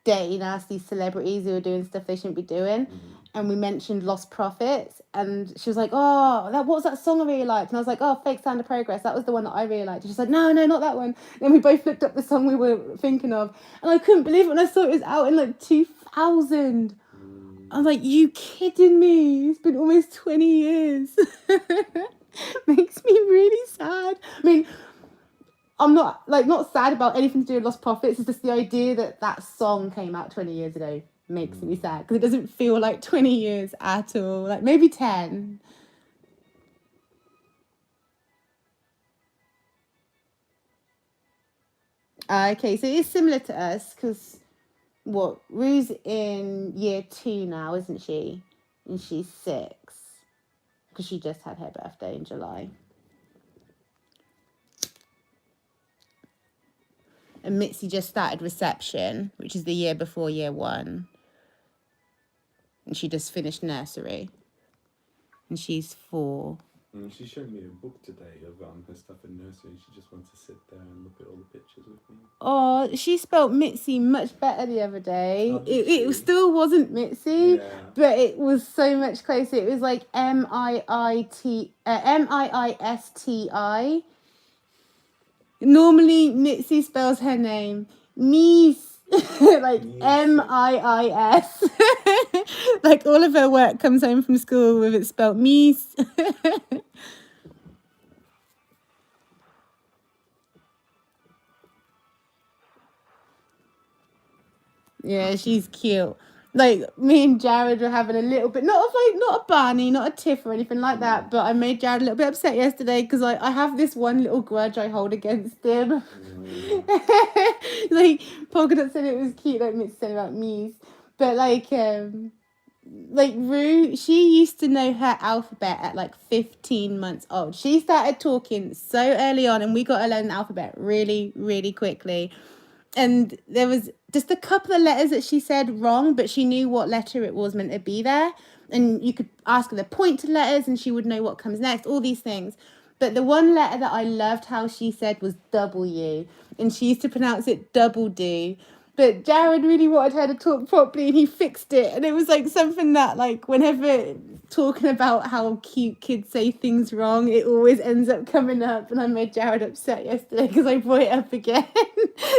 nasty celebrities who are doing stuff they shouldn't be doing. And we mentioned Lost Prophets, and she was like, oh, what was that song I really liked? And I was like, oh, Fake Sound of Progress. That was the one that I really liked. And she's like, no, not that one. And then we both looked up the song we were thinking of, and I couldn't believe it when I saw it was out in like 2000. I was like, you kidding me? It's been almost 20 years. Makes me really sad. I mean, I'm not sad about anything to do with Lost Prophets. It's just the idea that song came out 20 years ago makes me sad, because it doesn't feel like 20 years at all. Like maybe 10. Okay, so it's similar to us, because Rue's in year 2 now, isn't she? And she's 6, because she just had her birthday in July. And Mitzi just started reception, which is the year before year 1. And she just finished nursery. And she's 4. And she showed me a book today of her stuff in nursery. She just wants to sit there and look at all the pictures with me. Oh, she spelt Mitzi much better the other day. Oh, did It she? still wasn't Mitzi, Yeah. but it was so much closer. It was like Miisti. Normally, Mitzi spells her name Mies, like Miis. Like all of her work comes home from school with it spelled Mies. Yeah, she's cute. Like me and Jared were having a little bit, not a Barney, not a tiff or anything like that, but I made Jared a little bit upset yesterday because I have this one little grudge I hold against him. Like Polka Dot said it was cute, like Mitch said about me's, but like Rue, she used to know her alphabet at like 15 months old. She started talking so early on, and we got her learn the alphabet really, really quickly. And there was just a couple of letters that she said wrong, but she knew what letter it was meant to be there. And you could ask her the pointed letters and she would know what comes next, all these things. But the one letter that I loved how she said was W, and she used to pronounce it double do. But Jared really wanted her to talk properly and he fixed it. And it was like something that, like, whenever talking about how cute kids say things wrong, it always ends up coming up. And I made Jared upset yesterday because I brought it up again.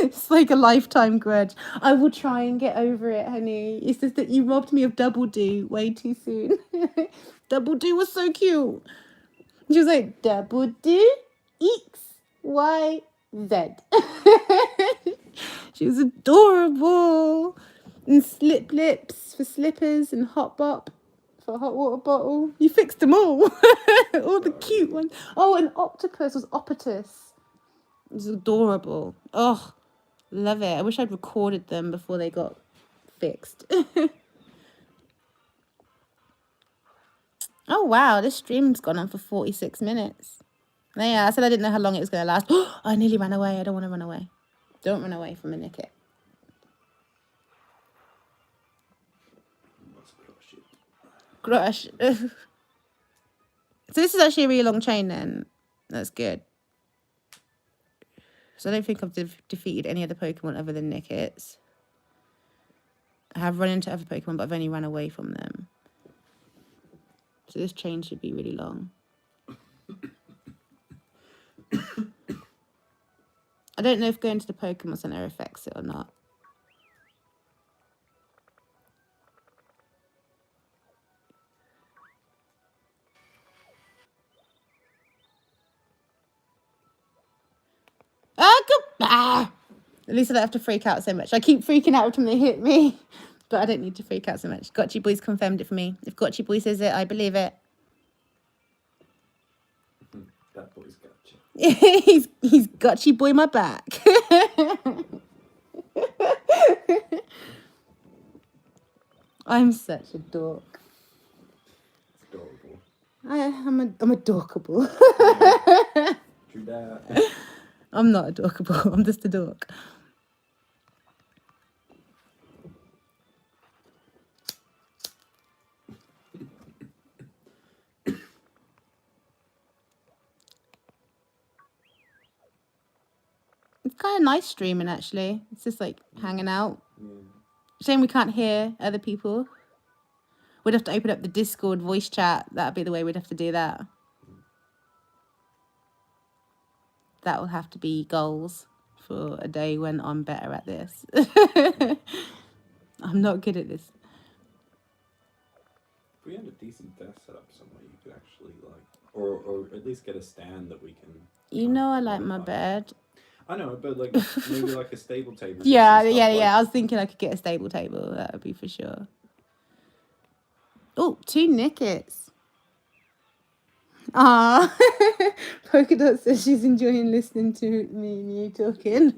It's like a lifetime grudge. I will try and get over it, honey. It's just that you robbed me of double do way too soon. Double do was so cute. She was like, double do, X, Y, Z. She was adorable. And slip lips for slippers and hot bop for a hot water bottle. You fixed them all. All the cute ones. Oh, and octopus was Opotus. It was adorable. Oh, love it. I wish I'd recorded them before they got fixed. Oh, wow. This stream's gone on for 46 minutes. Yeah, I said I didn't know how long it was going to last. I nearly ran away. I don't want to run away. Don't run away from a Nickit. Crush. So this is actually a really long chain then. That's good. So I don't think I've defeated any other Pokemon other than Nickits. I have run into other Pokemon, but I've only run away from them. So this chain should be really long. I don't know if going to the Pokemon Center affects it or not. Goodbye. At least I don't have to freak out so much. I keep freaking out every time they hit me, but I don't need to freak out so much. Gotchi Boy's confirmed it for me. If Gotchi Boy says it, I believe it. That boy's gotcha. he's Gotchi Boy my back. I'm such a dork. Adorable. I'm adorkable. True that. I'm not adorkable. I'm just a dork. It's kind of nice streaming, actually. It's just like hanging out. Yeah. Shame we can't hear other people. We'd have to open up the Discord voice chat. That'd be the way we'd have to do that. That will have to be goals for a day when I'm better at this. I'm not good at this. If we had a decent desk set up somewhere, you could actually or at least get a stand that we can. You know I like my bed. I know, but like maybe like a stable table. Yeah. I was thinking I could get a stable table. That would be for sure. Oh, 2 Nickits. Ah, Polka Dot says she's enjoying listening to me and you talking.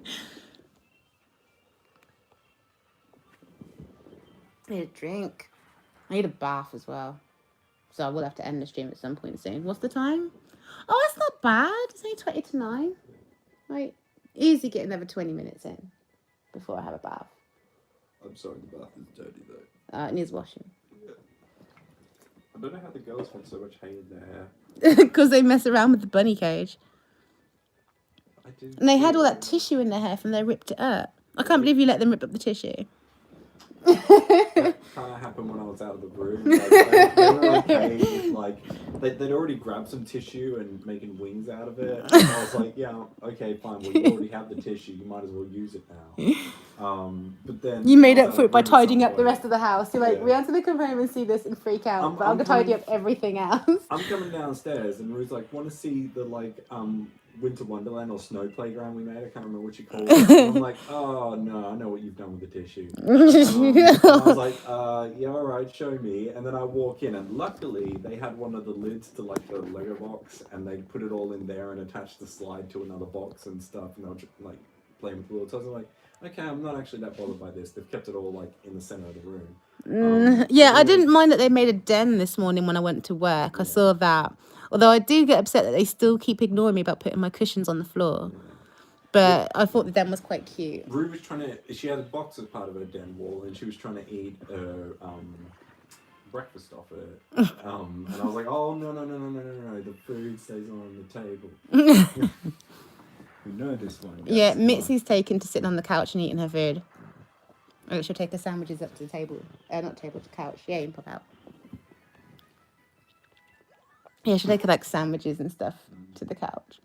I need a drink. I need a bath as well. So I will have to end the stream at some point soon. What's the time? Oh, that's not bad. It's only 20 to 9. Like, easy get another 20 minutes in before I have a bath. I'm sorry, the bath is dirty though. It needs washing. I don't know how the girls want so much hay in their hair. Because they mess around with the bunny cage. I do. And they had all that tissue in their hair from they ripped it up. I can't believe you let them rip up the tissue. That kind of happened when I was out of the room. Like, they were okay with, like, they'd already grabbed some tissue and making wings out of it. And I was like, yeah, okay, fine. Well, you already have the tissue. You might as well use it now. But then You made I was up out for of it by the room at tidying some up the rest point. of the house. You're like, Yeah. Rihanna's gonna come home and see this and freak out, but I'm gonna tidy up everything else. I'm coming downstairs and Ruth's like, want to see the Winter Wonderland or snow playground we made? I can't remember what you called it. And I'm like, oh no, I know what you've done with the tissue. And I was like, yeah, all right, show me. And then I walk in, and luckily they had one of the lids to like the Lego box, and they put it all in there and attached the slide to another box and stuff. And they were just, like playing with the little toys. I'm like, okay, I'm not actually that bothered by this. They've kept it all like in the center of the room. Yeah, I didn't mind that they made a den this morning when I went to work. I Yeah. saw that. Although I do get upset that they still keep ignoring me about putting my cushions on the floor. Yeah. But I thought the den was quite cute. Rue was trying to. She had a box as part of her den wall, and she was trying to eat breakfast off it. And I was like, "Oh no, no, no, no, no, no, no! The food stays on the table." We know this one. Guys. Yeah, Mitzi's taken to sitting on the couch and eating her food. Oh, she'll take her sandwiches up to the table. Not table, to couch. Yeah, you can pop out. Yeah, she'll take her like sandwiches and stuff to the couch.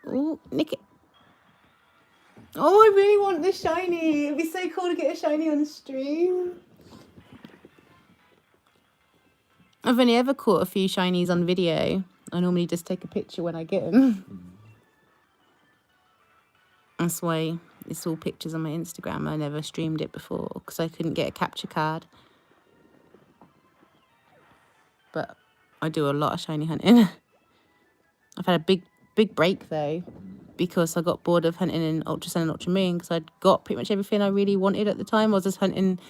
Oh, Nickit. Oh, I really want the shiny. It'd be so cool to get a shiny on the stream. I've only ever caught a few shinies on video. I normally just take a picture when I get them. That's why it's all pictures on my Instagram. I never streamed it before because I couldn't get a capture card. But I do a lot of shiny hunting. I've had a big break though, because I got bored of hunting in Ultra Sun and Ultra Moon because I'd got pretty much everything I really wanted at the time. I was just hunting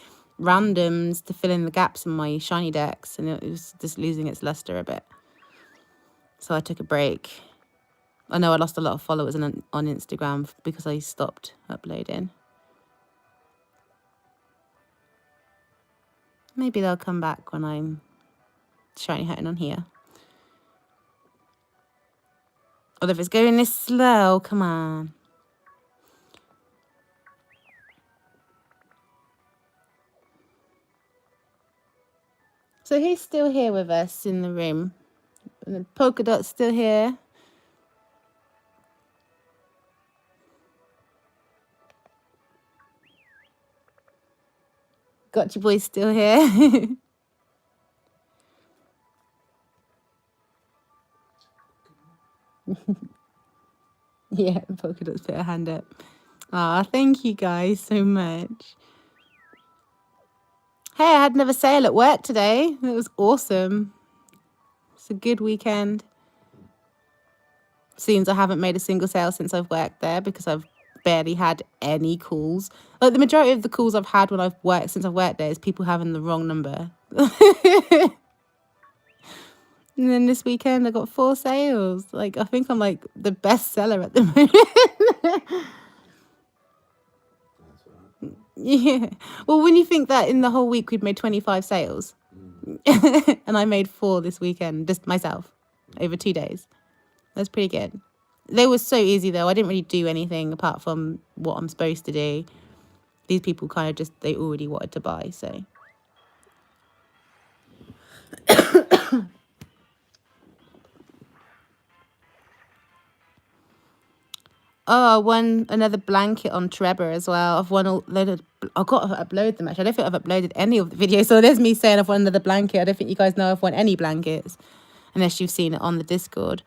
randoms to fill in the gaps in my shiny decks, and it was just losing its luster a bit. So I took a break. I know I lost a lot of followers on Instagram because I stopped uploading. Maybe they'll come back when I'm shiny hunting on here. Although if it's going this slow, come on. So who's still here with us in the room? And the polka dot's still here. Gotcha boy's still here. Yeah, polka dot's put her hand up. Ah, thank you guys so much. Hey, I had another sale at work today. It was awesome. It's a good weekend. Seems I haven't made a single sale since I've worked there because I've barely had any calls. Like the majority of the calls I've had when I've worked since I've worked there is people having the wrong number. And then this weekend I got 4 sales. Like I think I'm like the best seller at the moment. Yeah. Well, when you think that in the whole week we'd made 25 sales, and I made 4 this weekend, just myself, over 2 days. That's pretty good. They were so easy though. I didn't really do anything apart from what I'm supposed to do. These people kind of just, they already wanted to buy, so. Oh, I won another blanket on Trevor as well. I've won a load of... I've got to upload them, actually. I don't think I've uploaded any of the videos. So there's me saying I've won another blanket. I don't think you guys know I've won any blankets. Unless you've seen it on the Discord.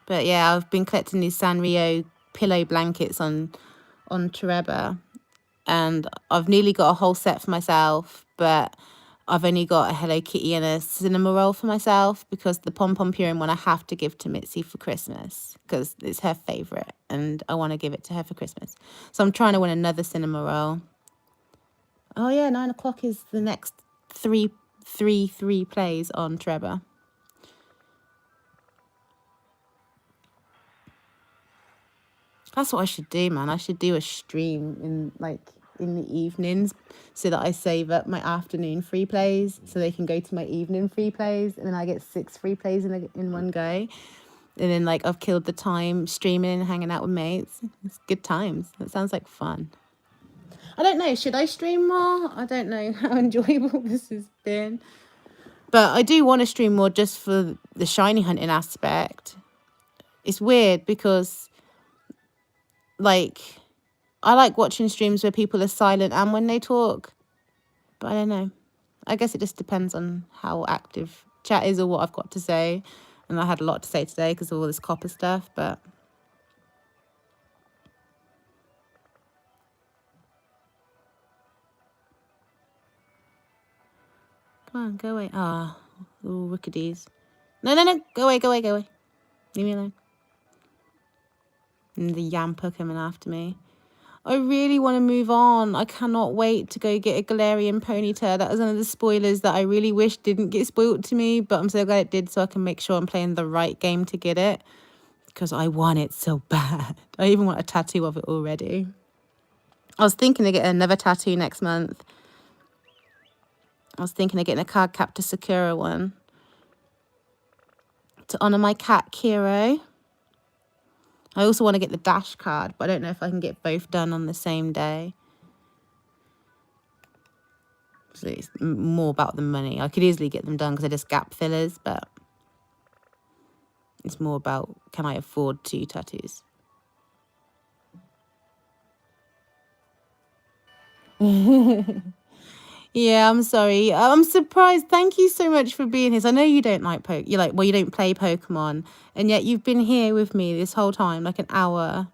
But yeah, I've been collecting these Sanrio pillow blankets on Trevor. And I've nearly got a whole set for myself. But I've only got a Hello Kitty and a cinema roll for myself because the Pom Pom Purin one I have to give to Mitzi for Christmas because it's her favourite and I want to give it to her for Christmas. So I'm trying to win another cinema roll. Oh yeah, 9 o'clock is the next three plays on Trevor. That's what I should do, man. I should do a stream in the evenings so that I save up my afternoon free plays so they can go to my evening free plays, and then I get 6 free plays in one go. And then I've killed the time streaming and hanging out with mates. It's good times. That sounds like fun. I don't know. Should I stream more? I don't know how enjoyable this has been. But I do want to stream more just for the shiny hunting aspect. It's weird because, I like watching streams where people are silent and when they talk. But I don't know. I guess it just depends on how active chat is or what I've got to say. And I had a lot to say today because of all this copper stuff, but... Come on, go away. Ah, little rookies. No. Go away. Leave me alone. And the Yamper coming after me. I really want to move on. I cannot wait to go get a Galarian Ponytail. That was one of the spoilers that I really wish didn't get spoiled to me, but I'm so glad it did so I can make sure I'm playing the right game to get it. Because I want it so bad. I even want a tattoo of it already. I was thinking of getting another tattoo next month. I was thinking of getting a card captor Sakura one. To honour my cat, Kiro. I also want to get the Dash card, but I don't know if I can get both done on the same day. So it's more about the money. I could easily get them done because they're just gap fillers, but it's more about, can I afford 2 tattoos? Yeah, I'm sorry. I'm surprised. Thank you so much for being here. I know you don't like you don't play Pokemon, and yet you've been here with me this whole time, like an hour.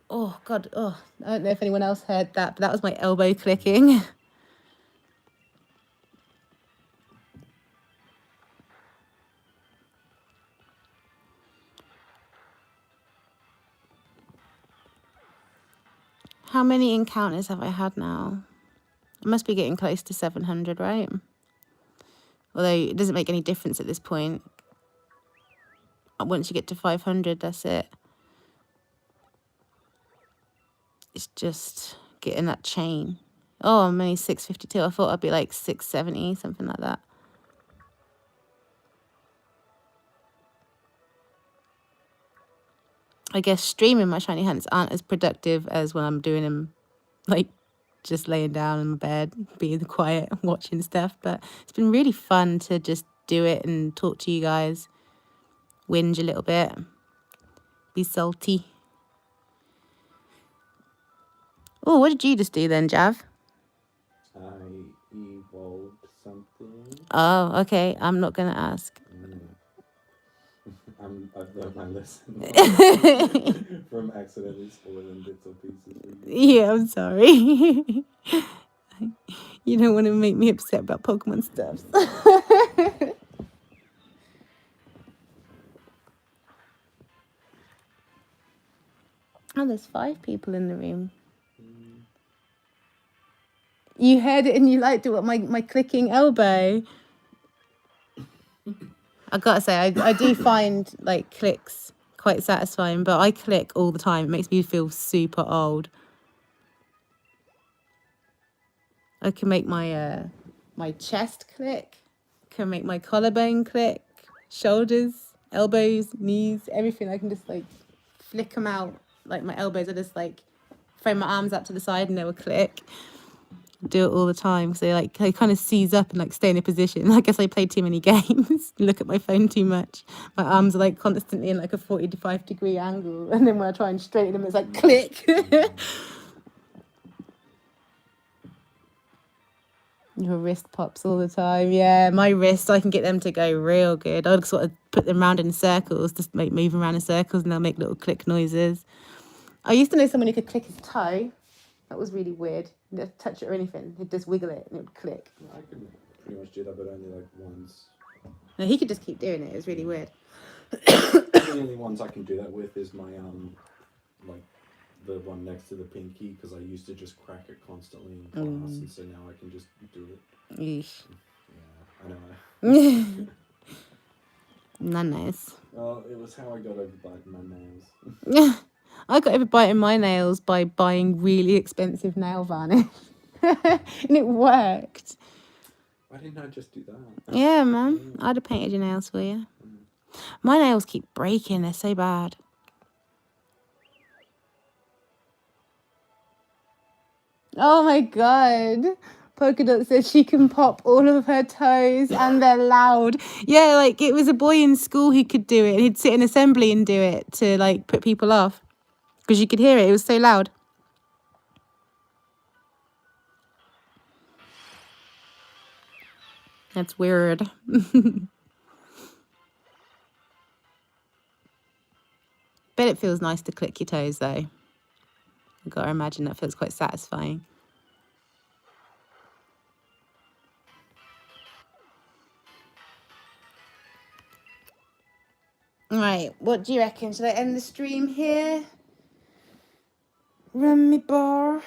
Oh, God. Oh, I don't know if anyone else heard that, but that was my elbow clicking. How many encounters have I had now? I must be getting close to 700, right? Although it doesn't make any difference at this point. Once you get to 500, that's it. It's just getting that chain. Oh, I'm only 652. I thought I'd be like 670, something like that. I guess streaming my shiny hunts aren't as productive as when I'm doing them, just laying down in my bed, being quiet, watching stuff. But it's been really fun to just do it and talk to you guys, whinge a little bit, be salty. Oh, what did you just do then, Jav? I evolved something. Oh, okay. I'm not going to ask. I've learned my lesson from accidentally spoiling bits or pieces. Yeah, I'm sorry. You don't want to make me upset about Pokemon stuff. Oh, there's 5 people in the room. You heard it and you liked it, what, my clicking elbow? I gotta say, I do find clicks quite satisfying, but I click all the time. It makes me feel super old. I can make my my chest click, can make my collarbone click, shoulders, elbows, knees, everything. I can just flick them out. Like my elbows are just throw my arms out to the side and they will click. Do it all the time because they kind of seize up and stay in a position. I guess I play too many games, look at my phone too much. My arms are constantly in a 45-degree angle, and then when I try and straighten them, it's click. Your wrist pops all the time. Yeah, my wrists, I can get them to go real good. I'll sort of put them around in circles, just move around in circles, and they'll make little click noises. I used to know someone who could click his toe. That was really weird. You didn't touch it or anything. He'd just wiggle it and it would click. I can pretty much do that, but only once. No, he could just keep doing it. It was really weird. The only ones I can do that with is my the one next to the pinky, because I used to just crack it constantly in class, and so now I can just do it. Yeesh. Yeah, I know. Nice. Well, it was how I got over biting my nails. I got over biting my nails by buying really expensive nail varnish. And it worked. Why didn't I just do that? Yeah, man. I'd have painted your nails for you. My nails keep breaking. They're so bad. Oh my god. Polka Dot says she can pop all of her toes and they're loud. Yeah, like it was a boy in school who could do it. He'd sit in assembly and do it to like put people off because you could hear it. It was so loud. That's weird. Bet it feels nice to click your toes though. I've got to imagine that feels quite satisfying. Right, what do you reckon? Should I end the stream here? Run me barf.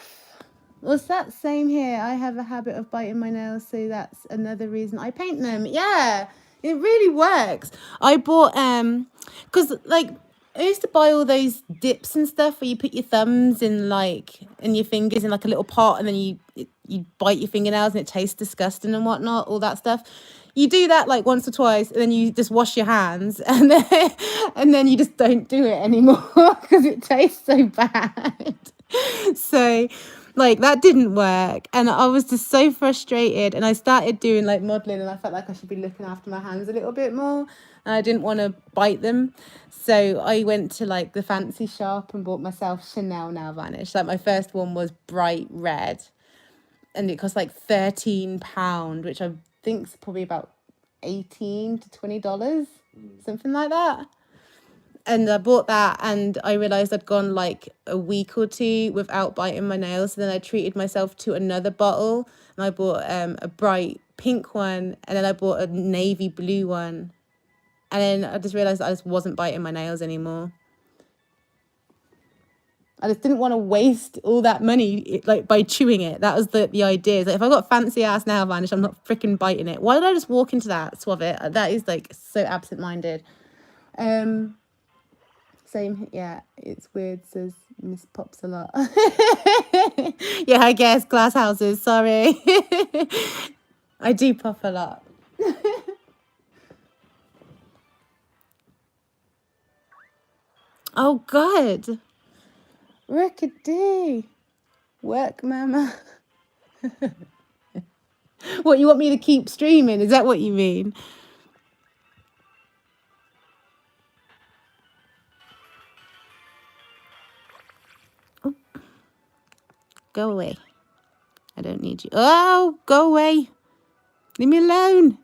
What's that? Same here. I have a habit of biting my nails, so that's another reason I paint them. Yeah, it really works. I bought because like I used to buy all those dips and stuff where you put your thumbs in like and your fingers in like a little pot, and then you bite your fingernails and it tastes disgusting and whatnot. All that stuff. You do that like once or twice, and then you just wash your hands, and then you just don't do it anymore because it tastes so bad. So like that didn't work, and I was just so frustrated, and I started doing like modeling, and I felt like I should be looking after my hands a little bit more, and I didn't want to bite them, so I went to like the fancy shop and bought myself Chanel nail varnish. Like my first one was bright red, and it cost like £13, which I think's probably about $18 to $20, something like that. And I bought that, and I realised I'd gone like a week or two without biting my nails. So then I treated myself to another bottle, and I bought a bright pink one, and then I bought a navy blue one. And then I just realised I just wasn't biting my nails anymore. I just didn't want to waste all that money like by chewing it. That was the idea. Like if I got fancy ass nail varnish, I'm not freaking biting it. Why did I just walk into that, swab it? That is like so absent-minded. Same, yeah, it's weird, says Miss Pops a lot. Yeah, I guess, glass houses, sorry. I do pop a lot. Oh, God. Rickety. Work, mama. What, you want me to keep streaming? Is that what you mean? Oh. Go away. I don't need you. Oh, go away. Leave me alone.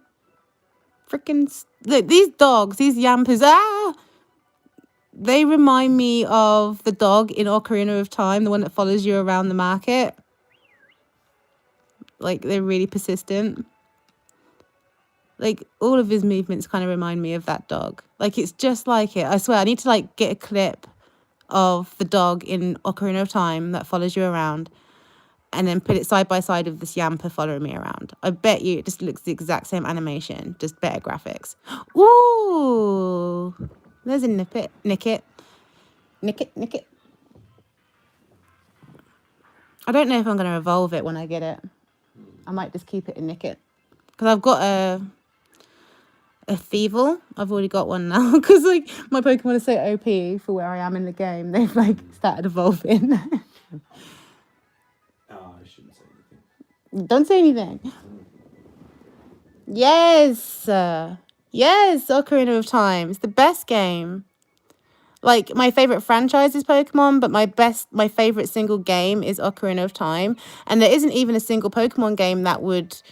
Freaking look, these dogs, these yampers. They remind me of the dog in Ocarina of Time, the one that follows you around the market. Like, they're really persistent. Like, all of his movements kind of remind me of that dog. Like, it's just like it. I swear, I need to, like, get a clip of the dog in Ocarina of Time that follows you around and then put it side by side with this yamper following me around. I bet you it just looks the exact same animation, just better graphics. Ooh! There's a Nickit. Nickit. I don't know if I'm going to evolve it when I get it. I might just keep it in Nickit. Because I've got a Thievul. I've already got one now. Because like my Pokemon are so OP for where I am in the game. They've like started evolving. I shouldn't say anything. Don't say anything. Yes. Yes, Ocarina of Time. It's the best game. Like, my favorite franchise is Pokemon, but my favorite single game is Ocarina of Time. And there isn't even a single Pokemon game that would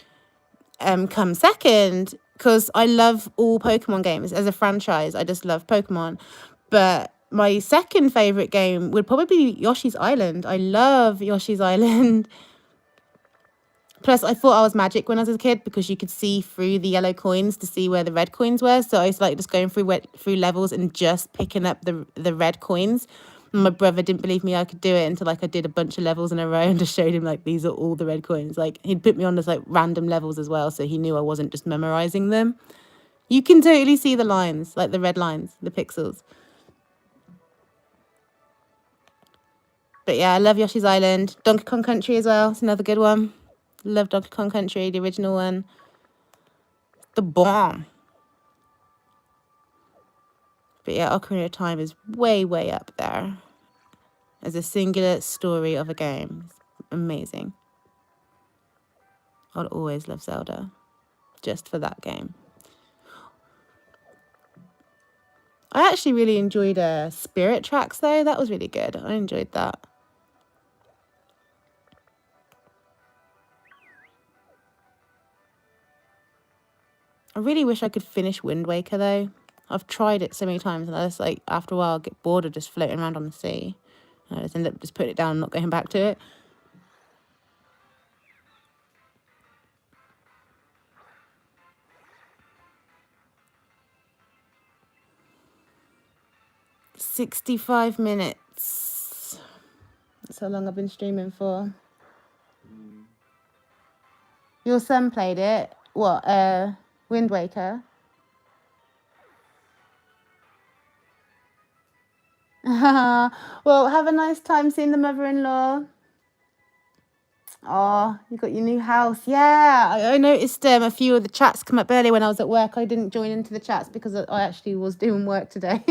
come second, because I love all Pokemon games as a franchise. I just love Pokemon. But my second favorite game would probably be Yoshi's Island. I love Yoshi's Island. Plus, I thought I was magic when I was a kid because you could see through the yellow coins to see where the red coins were. So I was like just going through levels and just picking up the red coins. And my brother didn't believe me I could do it until like I did a bunch of levels in a row and just showed him like these are all the red coins. Like he'd put me on this like random levels as well, so he knew I wasn't just memorizing them. You can totally see the lines, like the red lines, the pixels. But yeah, I love Yoshi's Island. Donkey Kong Country as well. It's another good one. Love Donkey Kong Country, the original one. The bomb. But yeah, Ocarina of Time is way, way up there as a singular story of a game. It's amazing. I'll always love Zelda just for that game. I actually really enjoyed Spirit Tracks though. That was really good. I enjoyed that. I really wish I could finish Wind Waker though. I've tried it so many times and I just like after a while I get bored of just floating around on the sea. And I just end up just putting it down and not going back to it. $65 minutes. That's how long I've been streaming for. Your son played it. What? Wind Waker. Well, have a nice time seeing the mother-in-law. Oh, you got your new house. Yeah, I noticed a few of the chats come up earlier when I was at work. I didn't join into the chats because I actually was doing work today.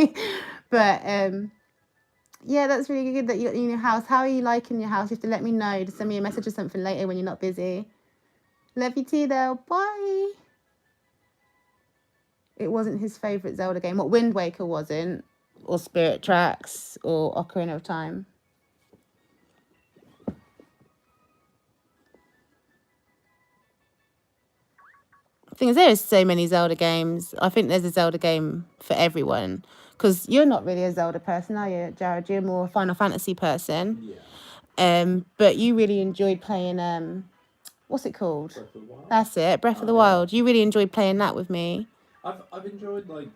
But yeah, that's really good that you got your new house. How are you liking your house? You have to let me know. Just send me a message or something later when you're not busy. Love you too, though. Bye. It wasn't his favourite Zelda game. What, Wind Waker wasn't? Or Spirit Tracks? Or Ocarina of Time? The thing is, there is so many Zelda games. I think there's a Zelda game for everyone. Because you're not really a Zelda person, are you, Jared? You're more a Final Fantasy person. Yeah. But you really enjoyed playing, what's it called? Breath of the Wild. That's it, Breath of the Wild. You really enjoyed playing that with me. I've enjoyed like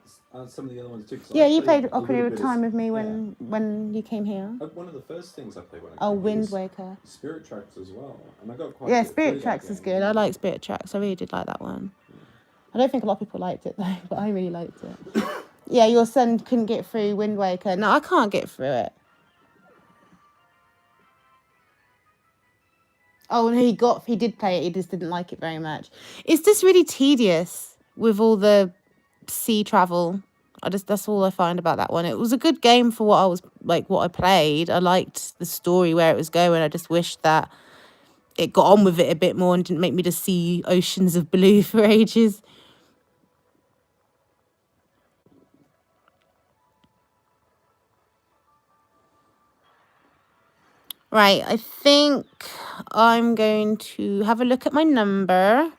some of the other ones too. Yeah, you played Ocarina of Time with me when you came here. One of the first things I played when I Oh, came Wind was Waker. Spirit Tracks as well, and I got quite. Yeah, good Spirit through that Tracks is game. good. I like Spirit Tracks. I really did like that one. I don't think a lot of people liked it though, but I really liked it. Yeah, your son couldn't get through Wind Waker. No, I can't get through it. Oh, no, he did play it. He just didn't like it very much. It's just really tedious with all the sea travel. That's all I find about that one. It was a good game for what I played. I liked the story where it was going. I just wish that it got on with it a bit more and didn't make me just see oceans of blue for ages. Right, I think I'm going to have a look at my number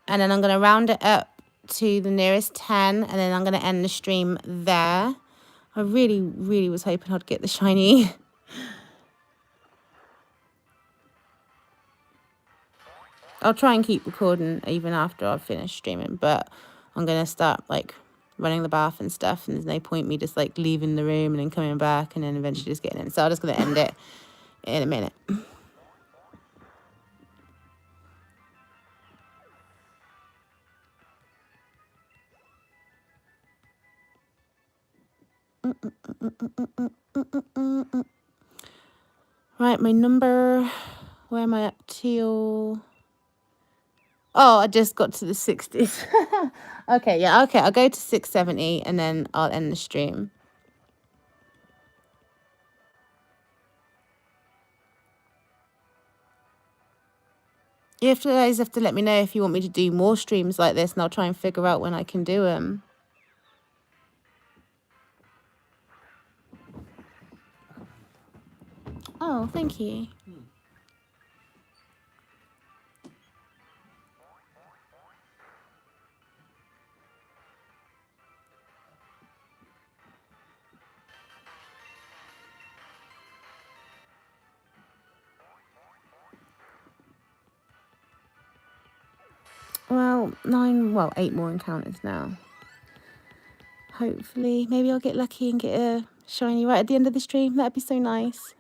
and then I'm going to round it up to the nearest 10 and then I'm going to end the stream there. I really, really was hoping I'd get the shiny. I'll try and keep recording even after I've finished streaming, but I'm going to start like running the bath and stuff and there's no point me just like leaving the room and then coming back and then eventually just getting in. So I'm just going to end it in a minute. Right, my number, where am I up to? Oh, I just got to the 60s. Okay, yeah, okay, I'll go to 670 and then I'll end the stream. You guys have to let me know if you want me to do more streams like this and I'll try and figure out when I can do them. Oh, thank you. Well, 8 more encounters now. Hopefully, maybe I'll get lucky and get a shiny right at the end of the stream. That'd be so nice.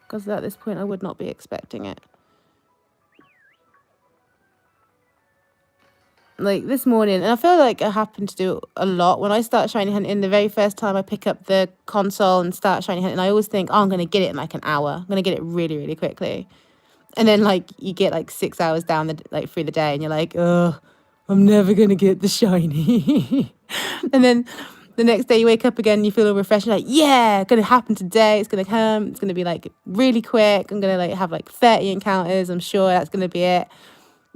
Because at this point, I would not be expecting it. Like this morning, and I feel like I happen to do a lot when I start shiny hunting. The very first time I pick up the console and start shiny hunting, I always think, oh, I'm going to get it in like an hour. I'm going to get it really, really quickly. And then like you get like 6 hours down through the day, and you're like, oh, I'm never going to get the shiny. And then the next day you wake up again, and you feel all refreshed. You're like, yeah, it's going to happen today. It's going to come. It's going to be like really quick. I'm going to like have like 30 encounters. I'm sure that's going to be it.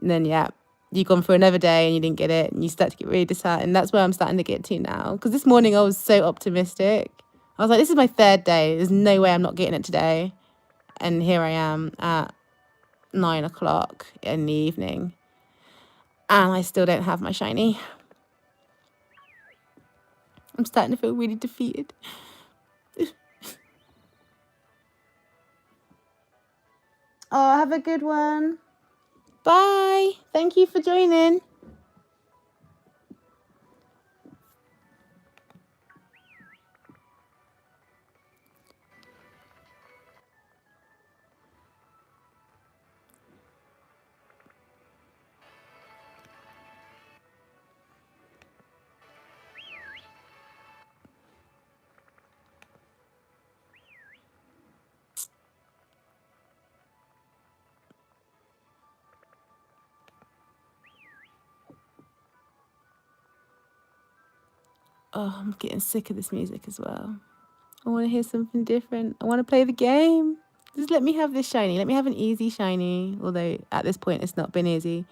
And then, yeah, you've gone for another day and you didn't get it, and you start to get really disheartened. That's where I'm starting to get to now. Because this morning I was so optimistic. I was like, this is my third day. There's no way I'm not getting it today. And here I am at 9 o'clock in the evening. And I still don't have my shiny. I'm starting to feel really defeated. Oh, have a good one. Bye. Thank you for joining. Oh, I'm getting sick of this music as well. I want to hear something different. I want to play the game. Just let me have this shiny. Let me have an easy shiny. Although at this point it's not been easy.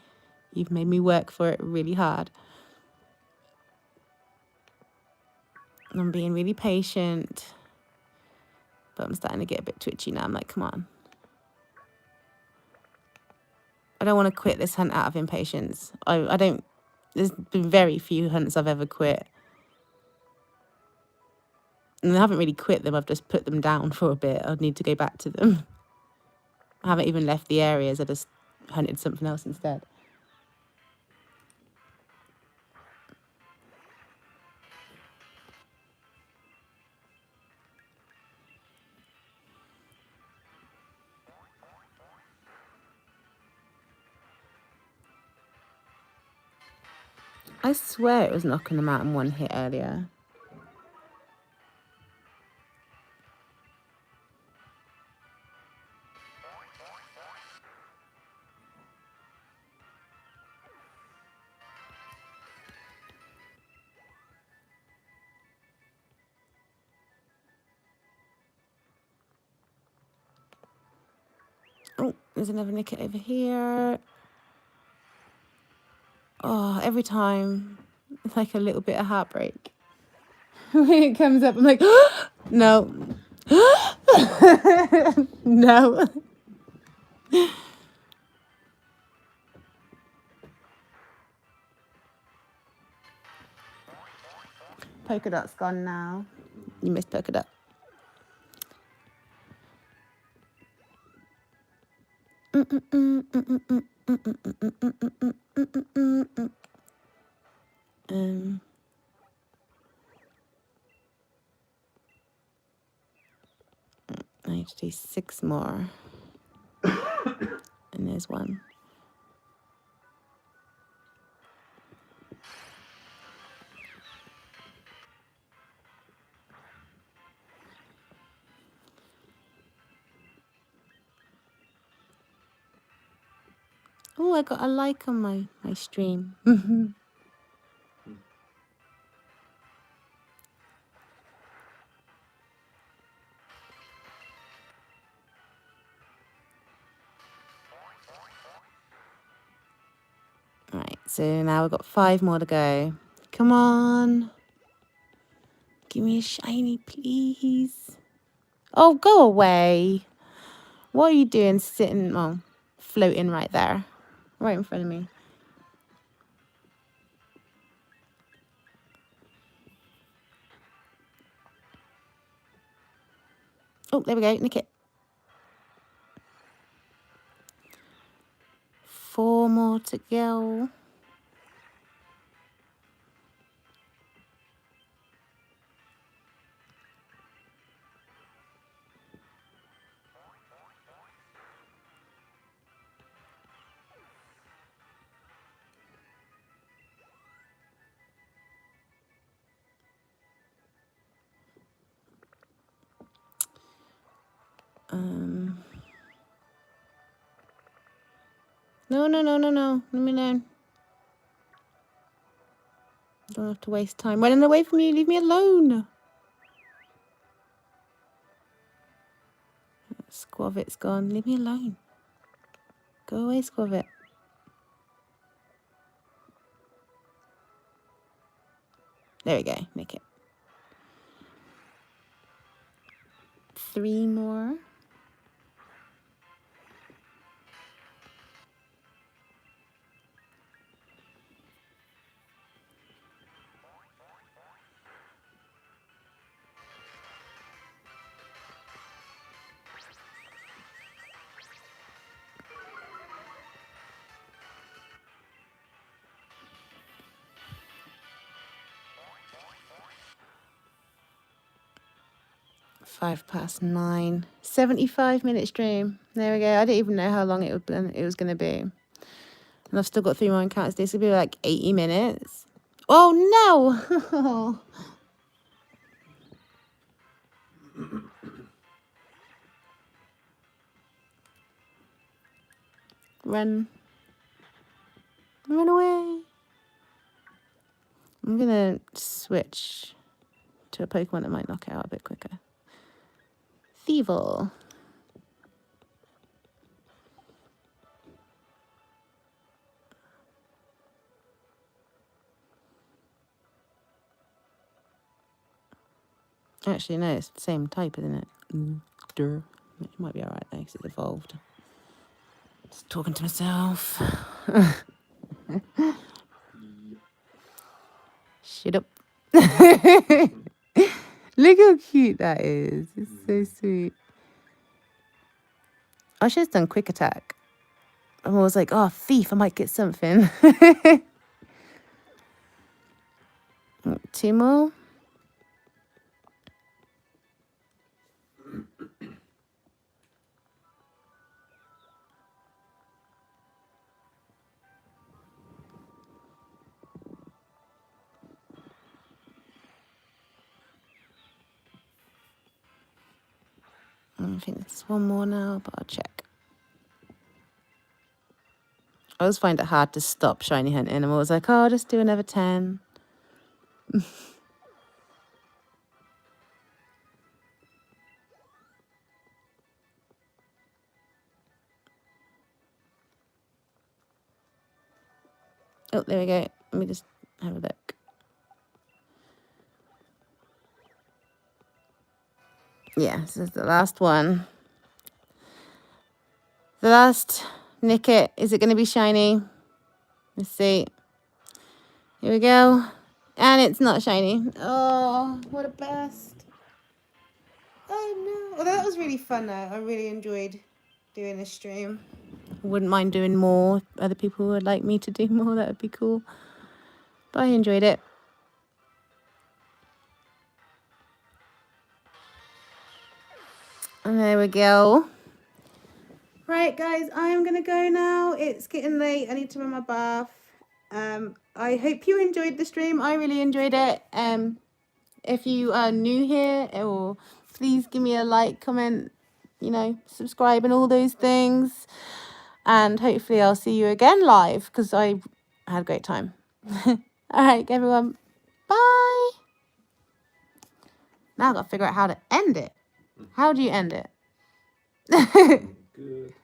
You've made me work for it really hard. And I'm being really patient. But I'm starting to get a bit twitchy now. I'm like, come on. I don't want to quit this hunt out of impatience. I don't... There's been very few hunts I've ever quit. And I haven't really quit them. I've just put them down for a bit. I need to go back to them. I haven't even left the areas. I just hunted something else instead. I swear it was knocking them out in one hit earlier. Oh, there's another Nickit over here. Oh, every time it's like a little bit of heartbreak. When it comes up, I'm like, no. No. Polka dot's gone now. You missed polka dot. I need to do 6 more. And there's one. Oh, I got a like on my stream. Right, so now we've got 5 more to go. Come on. Give me a shiny, please. Oh, go away. What are you doing sitting, well, floating right there? Right in front of me. Oh, there we go, Nickit. 4 more to go. No, no, no, no, no. Leave me alone. Don't have to waste time running away from you. Leave me alone. Squavit's gone. Leave me alone. Go away, Squavit. There we go. Make it. 3 more. Five past 9. 75-minute stream. There we go. I didn't even know how long it was going to be. And I've still got 3 more encounters. This will be like 80 minutes. Oh, no! Run. Run away. I'm going to switch to a Pokemon that might knock it out a bit quicker. Thievul. Actually, no, it's the same type, isn't it? It might be alright though, because it's evolved. Just talking to myself. Shut up. Look how cute that is. It's so sweet. I should have done quick attack. I was like, oh, thief, I might get something. 2 more. I think there's 1 more now, but I'll check. I always find it hard to stop shiny hunting. I'm always like, oh, I'll just do another 10. Oh, there we go. Let me just have a look. Yeah, this is the last one. The last Nickit. Is it going to be shiny? Let's see. Here we go. And it's not shiny. Oh, what a best. Oh, no. Well, that was really fun, though. I really enjoyed doing this stream. Wouldn't mind doing more. If other people would like me to do more, that would be cool. But I enjoyed it. And there we go. Right, guys, I'm going to go now. It's getting late. I need to run my bath. I hope you enjoyed the stream. I really enjoyed it. If you are new here, or please give me a like, comment, subscribe and all those things. And hopefully I'll see you again live, because I had a great time. All right, everyone. Bye. Now I've got to figure out how to end it. How do you end it? Good.